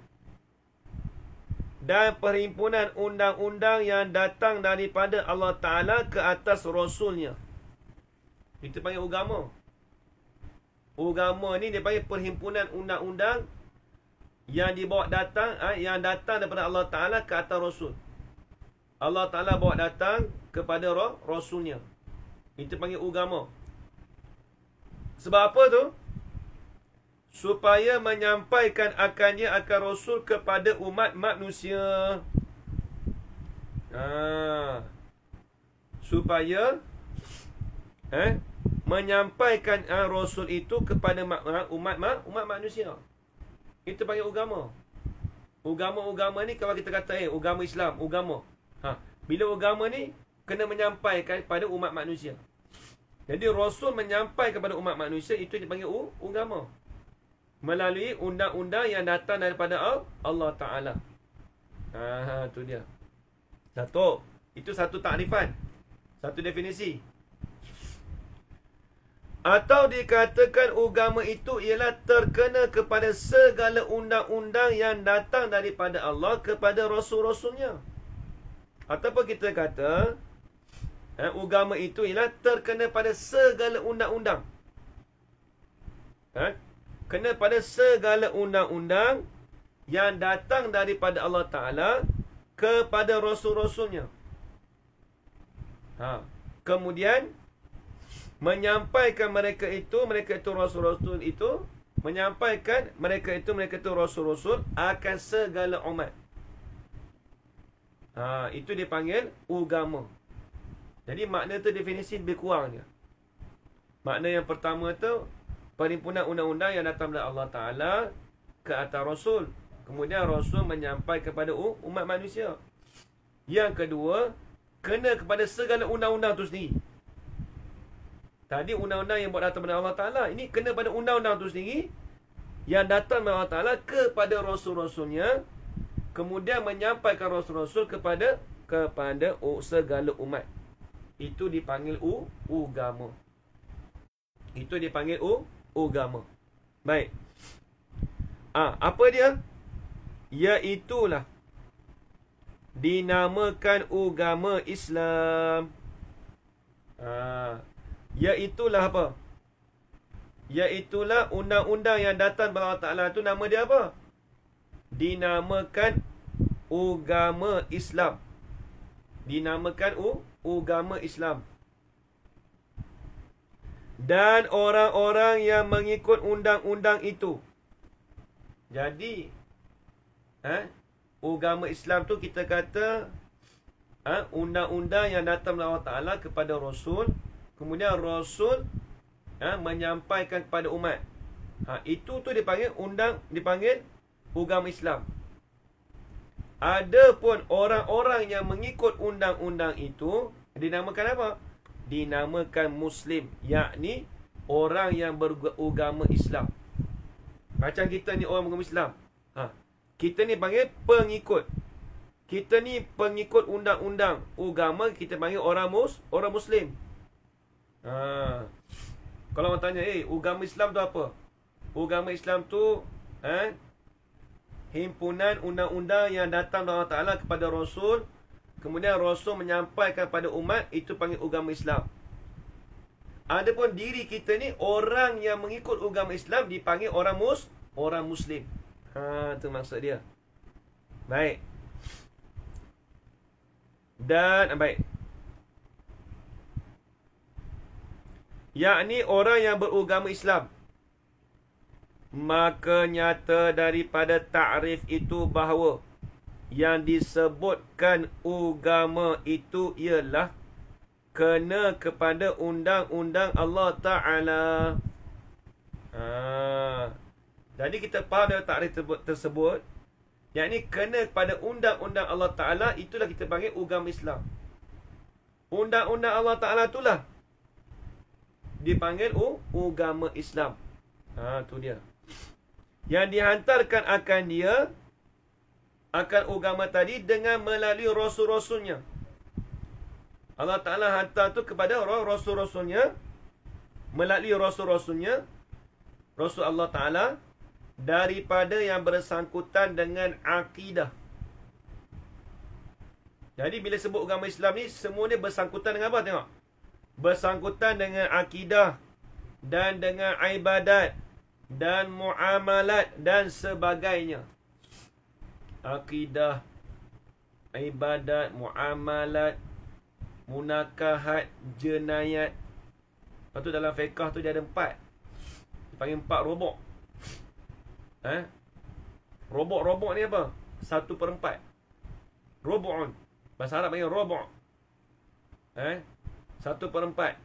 dan perhimpunan undang-undang yang datang daripada Allah Ta'ala ke atas Rasulnya. Itu panggil agama. Agama ni dia panggil perhimpunan undang-undang yang dibawa datang, yang datang daripada Allah Ta'ala ke atas Rasul. Allah Ta'ala bawa datang kepada Rasulnya. Itu panggil agama. Sebab apa tu? Supaya menyampaikan akannya akan Rasul kepada umat manusia. Supaya menyampaikan Rasul itu kepada umat manusia. Itu panggil agama. Agama ni kalau kita kata agama Islam, agama. Bila agama ni kena menyampaikan kepada umat manusia. Jadi Rasul menyampaikan kepada umat manusia, itu dipanggil agama. Melalui undang-undang yang datang daripada Allah Ta'ala. Tu dia. Satu. Itu satu takrifan. Satu definisi. Atau dikatakan agama itu ialah terkena kepada segala undang-undang yang datang daripada Allah kepada Rasul-Rasulnya. Ataupun kita kata agama itu ialah terkena pada segala undang-undang. Kena pada segala undang-undang yang datang daripada Allah Ta'ala kepada Rasul-Rasulnya. Kemudian menyampaikan mereka itu Rasul-Rasul itu, menyampaikan mereka itu Rasul-Rasul akan segala umat. Itu dipanggil agama. Jadi makna tu definisi lebih kurang dia. Makna yang pertama tu perhimpunan undang-undang yang datang dari Allah Ta'ala ke atas Rasul. Kemudian Rasul menyampaikan kepada umat manusia. Yang kedua, kena kepada segala undang-undang tu sendiri. Tadi undang-undang yang buat datang dari Allah Ta'ala, ini kena pada undang-undang tu sendiri yang datang dari Allah Ta'ala kepada Rasul-Rasulnya. Kemudian menyampaikan Rasul-Rasul kepada segala umat. Itu dipanggil agama. Itu dipanggil agama. Baik. Apa dia? Iaitulah dinamakan agama Islam. Iaitulah apa? Iaitulah undang-undang yang datang dari Allah Ta'ala. Itu nama dia apa? Dinamakan agama Islam. Dinamakan agama Islam. Dan orang-orang yang mengikut undang-undang itu. Jadi agama Islam tu kita kata undang-undang yang datang dari Allah Ta'ala kepada Rasul. Kemudian Rasul menyampaikan kepada umat. Itu tu dipanggil agama Islam. Adapun orang-orang yang mengikut undang-undang itu dinamakan apa? Dinamakan Muslim, yakni orang yang beragama Islam. Macam kita ni orang beragama Islam. Kita ni panggil pengikut. Kita ni pengikut undang-undang agama, kita panggil orang Muslim. Kalau orang tanya, agama Islam tu apa? Agama Islam tu himpunan undang-undang yang datang dari Allah Ta'ala kepada Rasul. Kemudian Rasul menyampaikan pada umat. Itu panggil agama Islam. Adapun diri kita ni, orang yang mengikut agama Islam dipanggil orang Muslim. Tu maksud dia. Baik. Dan baik, yakni orang yang beragama Islam. Maka nyata daripada ta'rif itu bahawa yang disebutkan agama itu ialah kena kepada undang-undang Allah Ta'ala. Jadi kita faham dari ta'rif tersebut, yakni kena kepada undang-undang Allah Ta'ala, itulah kita panggil agama Islam. Undang-undang Allah Ta'ala itulah dipanggil agama Islam. Tu dia. Yang dihantarkan akan dia, akan agama tadi dengan melalui Rasul-Rasulnya. Allah Ta'ala hantar tu kepada Rasul-Rasulnya. Melalui Rasul-Rasulnya, Rasul Allah Ta'ala, daripada yang bersangkutan dengan akidah. Jadi bila sebut agama Islam ni, semua ni bersangkutan dengan apa? Tengok. Bersangkutan dengan akidah. dan dengan ibadat dan muamalat dan sebagainya. Akidah, ibadat, muamalat, munakahat, jenayat. Lepas tu dalam fiqah tu dia ada 4. Dipanggil 4 robok. Robok-robok ni apa? 1/4. Robokun. Bahasa Arab panggil robok. 1/4.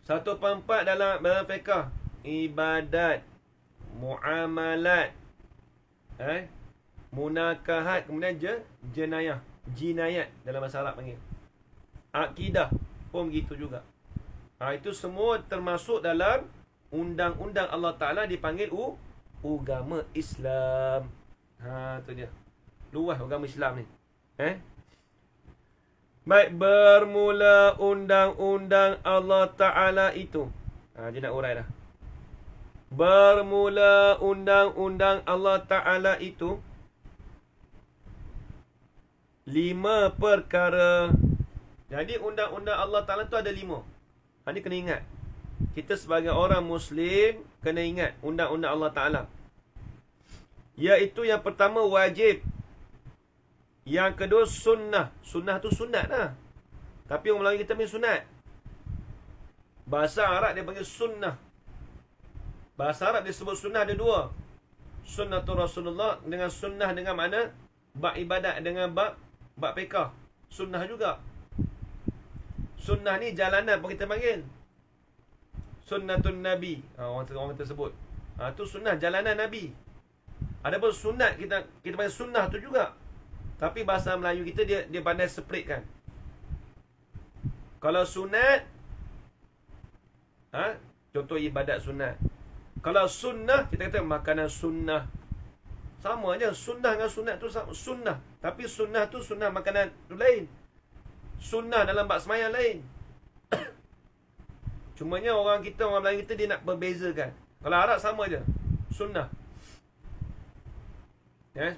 1/4 dalam fiqah. Ibadat, muamalat, munakahat, kemudian jinayat dalam bahasa Arab panggil. Akidah pun begitu juga. Itu semua termasuk dalam undang-undang Allah Ta'ala dipanggil agama Islam. Tu dia. Luas agama Islam ni. Baik, bermula undang-undang Allah Ta'ala itu. Dia nak urai dah. Bermula undang-undang Allah Ta'ala itu 5 perkara. Jadi undang-undang Allah Ta'ala tu ada 5. Ini kena ingat. Kita sebagai orang Muslim kena ingat undang-undang Allah Ta'ala. Iaitu yang pertama wajib. Yang kedua sunnah. Sunnah tu sunat lah. Tapi orang Melayu kita panggil sunat. Bahasa Arab dia panggil sunnah. Bahasa Arab dia sebut sunnah ada 2. Sunnatul Rasulullah dengan sunnah dengan makna bab ibadat dengan bab fiqah. Sunnah juga. Sunnah ni jalanan pun kita panggil. Sunnatun Nabi. Orang tersebut. Tu sunnah jalanan Nabi. Ada pun sunat kita panggil sunnah tu juga. Tapi bahasa Melayu kita dia pandai separatkan. Kalau sunat, contoh ibadat sunat. Kalau sunnah, kita kata makanan sunnah. Sama aja, sunnah dengan sunat tu sama. Sunnah. Tapi sunnah tu sunnah makanan tu lain. Sunnah dalam bab sembahyang lain. Cumanya orang Melayu kita dia nak berbezakan. Kalau Arab sama aja. Sunnah.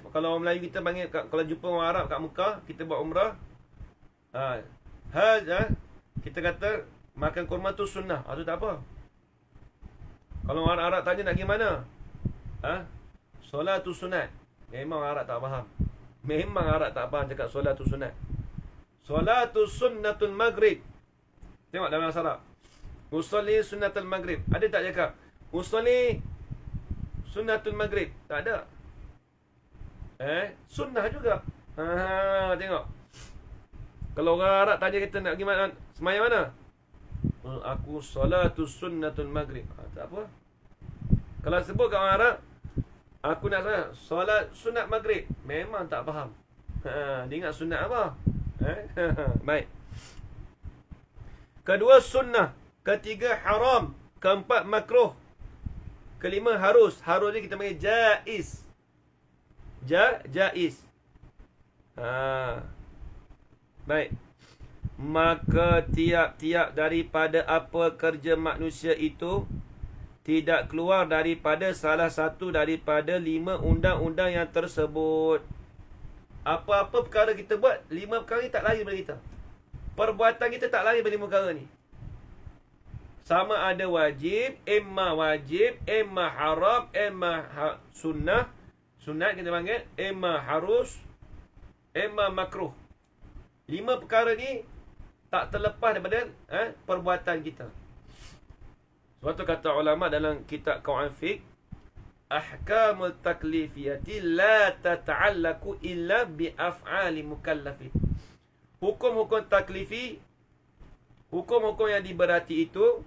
Kalau orang Melayu kita panggil, kalau jumpa orang Arab kat Mekah, kita buat umrah. Kita kata makan kurma tu sunnah. Tu tak apa. Kalau orang Arab tanya nak pergi mana? Solat tu sunat. Memang Arab tak faham. Memang Arab tak faham cakap solat tu sunat. Solat tu sunnatul maghrib. Tengok dalam bahasa Arab. Usolli sunnatul maghrib. Ada tak cakap usolli sunnatul maghrib? Tak ada. Sunnah juga. Tengok. Kalau orang Arab tanya kita nak pergi mana, semayang mana? Aku solatus sunnatul maghrib. Tak apa. Kalau sebut kat orang Arab, aku nak solat sunat maghrib, memang tak faham. Dia ingat sunat apa? Baik. Kedua sunnah. Ketiga haram. Keempat makruh. Kelima harus. Harus ni kita panggil jaiz. Jaiz. Baik. Maka tiap-tiap daripada apa kerja manusia itu tidak keluar daripada salah satu daripada 5 undang-undang yang tersebut. Apa-apa perkara kita buat, 5 perkara ni tak lari daripada kita. Perbuatan kita tak lari daripada 5 perkara ni. Sama ada wajib, emma haram, sunnah. Sunat kita panggil, emma harus, emma makruh. 5 perkara ni tak terlepas daripada perbuatan kita. Sebab tu kata ulama dalam kitab Qawaid Fiqh, ahkamul taklifiyati la tata'allaku illa bi af'ali mukallafi. Hukum-hukum taklifi, hukum-hukum yang diberati itu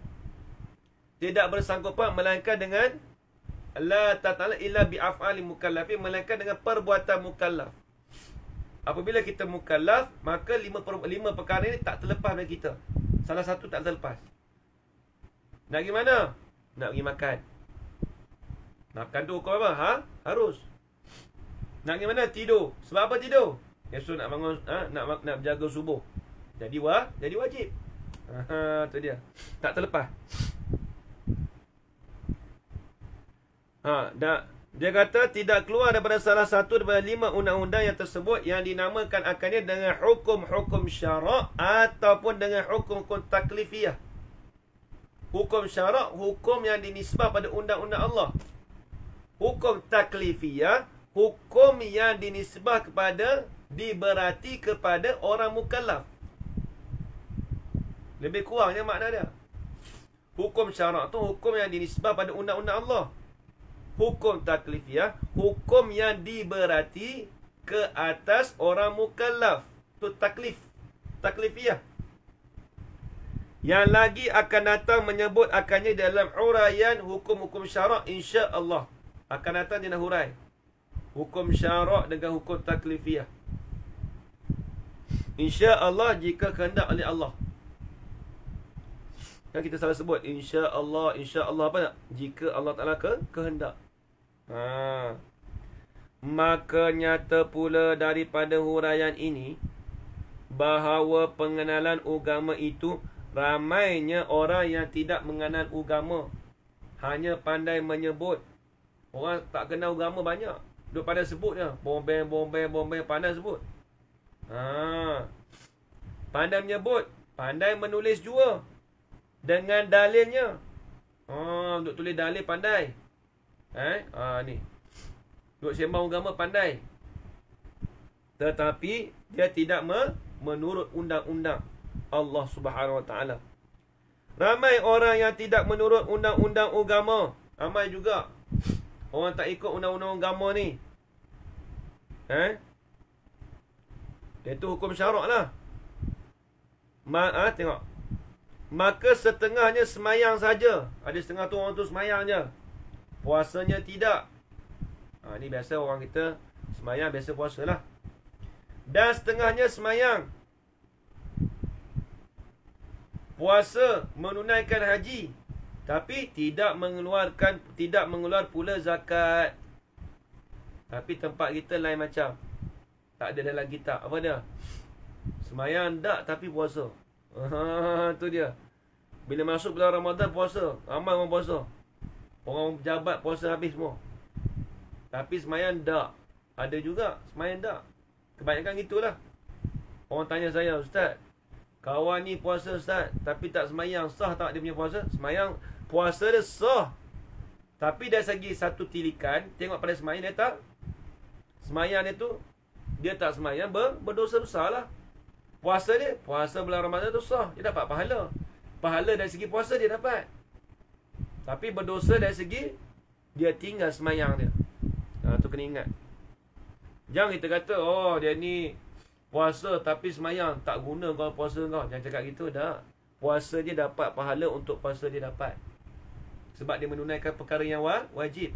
tidak bersangkutan melainkan dengan la tata'allaq illa bi af'ali mukallafi, melainkan dengan perbuatan mukallaf. Apabila kita mukallaf, maka 5 perkara ini tak terlepas dari kita. Salah satu tak terlepas. Nak pergi mana? Nak pergi makan. Makan tu hukum apa? Harus. Nak pergi mana? Tidur. Sebab apa tidur? Esok nak bangun, nak berjaga subuh. Jadi wajib. Tu dia. Tak terlepas. Dia kata tidak keluar daripada salah satu daripada 5 undang-undang yang tersebut yang dinamakan akannya dengan hukum-hukum syarak ataupun dengan hukum-hukum taklifiyah. Hukum syarak, hukum yang dinisbah pada undang-undang Allah. Hukum taklifiyah, hukum yang dinisbah kepada, diberati kepada orang mukallaf. Lebih kurangnya makna dia. Hukum syarak tu hukum yang dinisbah pada undang-undang Allah. Hukum taklifiyah, hukum yang diberati ke atas orang mukallaf. Tu taklifiyah. Yang lagi akan datang menyebut akannya dalam huraian hukum-hukum syarak, insya-Allah. Akan datang dia nak hurai hukum syarak dengan hukum taklifiyah, insya-Allah, jika kehendak oleh Allah. Kan kita salah sebut insya-Allah apa tak? Jika Allah Taala kehendak. Maka nyata pula daripada huraian ini bahawa pengenalan agama itu, ramainya orang yang tidak mengenal agama, hanya pandai menyebut. Orang tak kenal agama banyak, duk pandai sebut je, bombeng, pandai sebut. Pandai menyebut, pandai menulis jua dengan dalilnya. Duk tulis dalil pandai. Ni duk sembang agama pandai, tetapi dia tidak menurut undang-undang Allah Subhanahu Wa Taala. Ramai orang yang tidak menurut undang-undang agama. Ramai juga orang tak ikut undang-undang agama ni. Itu hukum syarak lah. Tengok. Maka setengahnya semayang saja. Ada setengah tu orang tu semayang je, puasanya tidak. Ni biasa orang kita semayang, biasa puasa lah. Dan setengahnya semayang, puasa, menunaikan haji, tapi tidak mengeluar pula zakat. Tapi tempat kita lain macam. Tak ada dalam kitab. Apa dia? Semayang tak tapi puasa. Tu dia. Bila masuk bulan Ramadan puasa, ramai orang puasa. Orang pejabat puasa habis semua. Tapi semayang tak. Ada juga semayang tak. Kebanyakan gitulah. Orang tanya saya, Ustaz, kawan ni puasa Ustaz, tapi tak semayang, sah tak dia punya puasa? Semayang, puasa dia sah. Tapi dari segi satu tilikan, tengok pada semayang dia tak. Semayang dia tu, dia tak semayang, berdosa besar lah. Puasa dia, puasa bulan Ramadan tu sah, dia dapat pahala. Pahala dari segi puasa dia dapat. Tapi berdosa dari segi dia tinggal semayang dia. Tu kena ingat. Jangan kita kata, dia ni puasa tapi semayang, tak guna kau puasa kau. Jangan cakap gitu dah. Puasa dia dapat pahala untuk puasa dia dapat. Sebab dia menunaikan perkara yang wajib.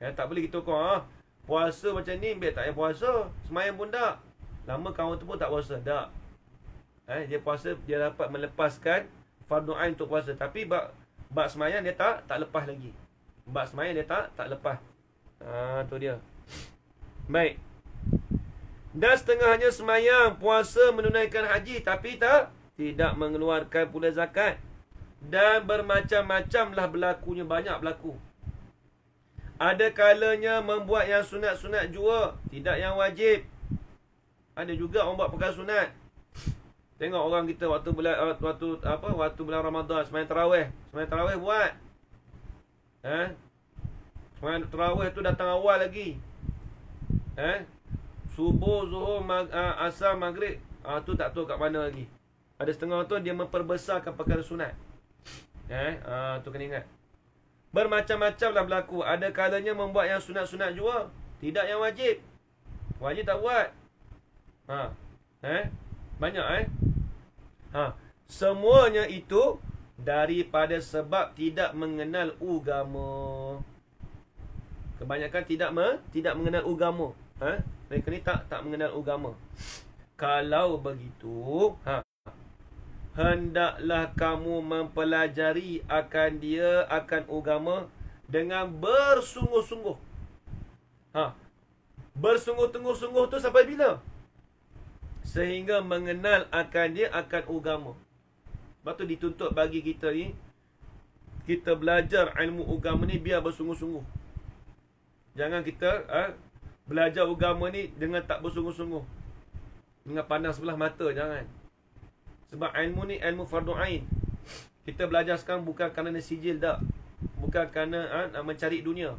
Tak boleh gitu kau. Puasa macam ni, biar tak payah puasa. Semayang pun tak. Lama kawan tu pun tak puasa. Tak. Dia puasa, dia dapat melepaskan fardu ain untuk puasa. Tapi bab semayang dia tak lepas lagi. Bab semayang dia tak lepas. Tu dia. Baik. Dan setengahnya semayang, puasa, menunaikan haji, tapi tidak mengeluarkan pula zakat. Dan bermacam-macamlah berlakunya, banyak berlaku. Ada kalanya membuat yang sunat-sunat jua, tidak yang wajib. Ada juga orang buat perkara sunat. Tengok orang kita waktu bulan Ramadan sembahyang tarawih. Sembahyang tarawih buat. Sembahyang tarawih tu datang awal lagi. Subuh, zuhur, asar, maghrib, tu tak tahu kat mana lagi. Ada setengah tu dia memperbesarkan perkara sunat. Tu kena ingat. Bermacam-macamlah berlaku. Ada kalanya membuat yang sunat-sunat jua, tidak yang wajib. Wajib tak buat. Banyak semuanya itu daripada sebab tidak mengenal agama. Kebanyakan tidak mengenal agama. Mereka ni tak mengenal agama. Kalau begitu, hendaklah kamu mempelajari akan agama dengan bersungguh-sungguh. Bersungguh-sungguh tu sampai bila? Sehingga mengenal akan agama. Sebab tu dituntut bagi kita ni, kita belajar ilmu agama ni biar bersungguh-sungguh. Jangan kita belajar agama ni dengan tak bersungguh-sungguh, dengan pandang sebelah mata, jangan. Sebab ilmu ni ilmu fardu ain. Kita belajar sekarang bukan kerana sijil dah. Bukan kerana nak mencari dunia.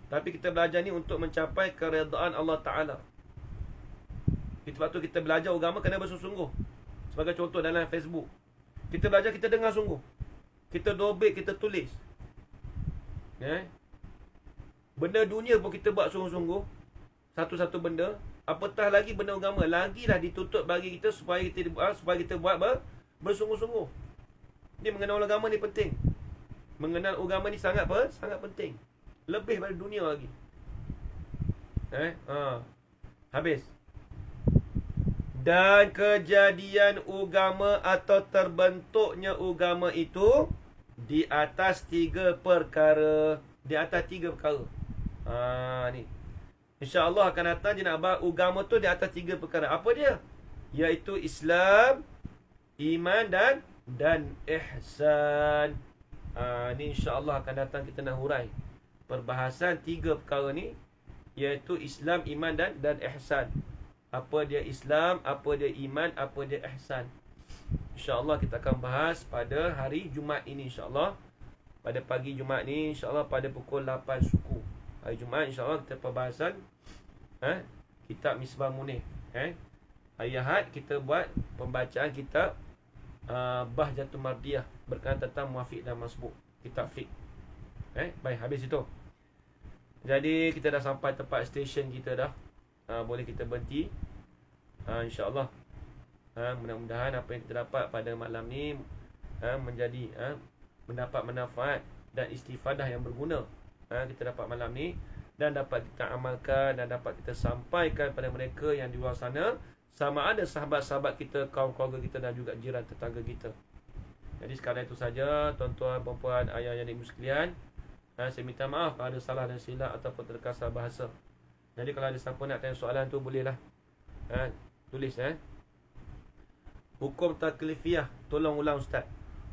Tapi kita belajar ni untuk mencapai keredaan Allah Ta'ala. Sebab tu kita belajar agama kena bersungguh-sungguh. Sebagai contoh dalam Facebook. Kita belajar, kita dengar sungguh. Kita dobek, kita tulis. Benda dunia pun kita buat sungguh-sungguh. Satu-satu benda. Apatah lagi benda agama. Lagilah dituntut bagi kita supaya kita buat bersungguh-sungguh. Ni mengenal agama ni penting. Mengenal agama ni sangat penting. Lebih daripada dunia lagi. Habis. Dan kejadian agama atau terbentuknya agama itu di atas 3 perkara. Di atas 3 perkara. Ni. InsyaAllah akan datang je nak bahas agama tu di atas 3 perkara. Apa dia? Iaitu Islam, iman dan ihsan. Ni insyaAllah akan datang kita nak hurai perbahasan 3 perkara ni, iaitu Islam, iman dan ihsan. Apa dia Islam, apa dia iman, apa dia ihsan. InsyaAllah kita akan bahas pada hari Jumaat ini, insyaAllah. Pada pagi Jumaat ni, insyaAllah pada pukul 8 suku. Hari Jumaat insyaAllah kita perbahasan kitab Misbah Munir. Hari Ahad kita buat pembacaan kitab Bahjatul Mardiyah berkenaan tentang muafiq dan masbuk, kitab fiqh. Baik, habis itu. Jadi kita dah sampai tempat stesen kita dah. Boleh kita berhenti. InsyaAllah. Mudah-mudahan apa yang kita dapat pada malam ni menjadi mendapat manfaat dan istifadah yang berguna. Kita dapat malam ni dan dapat kita amalkan dan dapat kita sampaikan pada mereka yang di luar sana, sama ada sahabat-sahabat kita, kaum keluarga kita dan juga jiran tetangga kita. Jadi sekadar itu saja, tuan-tuan, puan-puan, ayah yang ibu sekalian. Saya minta maaf kalau ada salah dan silap ataupun terkasar bahasa. Jadi kalau ada siapa nak tanya soalan tu, bolehlah tulis. Hukum taklifiyah. Tolong ulang Ustaz.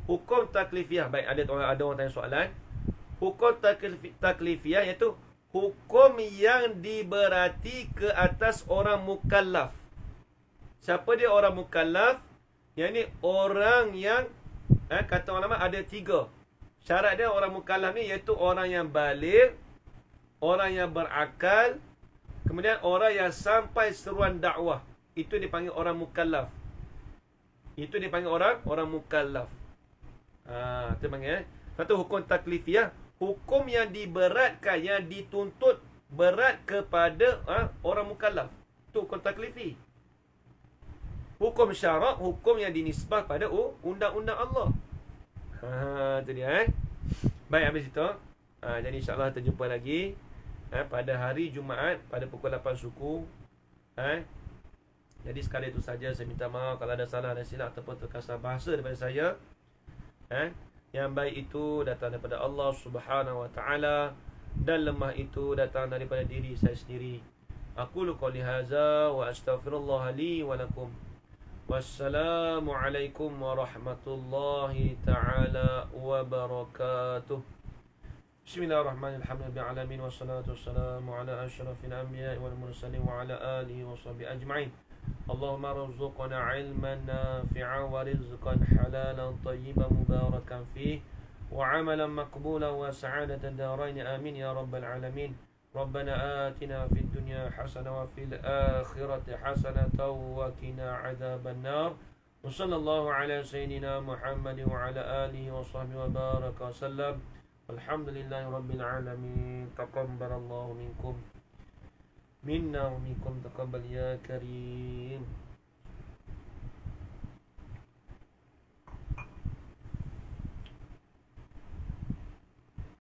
Hukum taklifiyah. Baik, ada orang tanya soalan. Hukum taklifiyah iaitu hukum yang diberati ke atas orang mukallaf. Siapa dia orang mukallaf? Yang ni orang yang kata ulama ada 3. Syarat dia orang mukallaf ni iaitu orang yang baligh, orang yang berakal, kemudian orang yang sampai seruan dakwah. Itu dipanggil orang mukallaf. Itu dipanggil orang mukallaf. Itu panggil. Satu hukum taklifiyah, hukum yang diberatkan, yang dituntut berat kepada orang mukallaf. Itu hukum taklifi. Hukum syarak, hukum yang dinisbah pada undang-undang Allah. Itu dia. Baik, habis itu. Jadi insyaAllah kita jumpa lagi pada hari Jumaat pada pukul 8 suku. Jadi sekali itu saja, saya minta maaf kalau ada salah dan silap ataupun terkasar bahasa daripada saya. Yang baik itu datang daripada Allah Subhanahu wa taala dan lemah itu datang daripada diri saya sendiri. Aqulu qouli hadza wa astaghfirullah li wa lakum. Wassalamualaikum warahmatullahi ta'ala wabarakatuh. Bismillahirrahmanirrahim. Alhamdulillahirabbil alamin wassalatu wassalamu ala asyrafil anbiya'i wal mursalin wa ala alihi washabihi ajma'in. Allahumma rzuqna 'ilman nafi'an wa rizqan halalan tayyiban mubarakan fihi wa 'amalan maqbulan wa sa'adatan darain. Amin ya rabbal alamin. ربنا آتنا في الدنيا حسنة وفي الآخرة حسنة وقنا عذاب النار وصلى الله على سيدنا محمد وعلى آله وصحبه وبارك وسلم والحمد لله رب العالمين. تقبل الله منكم منا ومنكم تقبل يا كريم.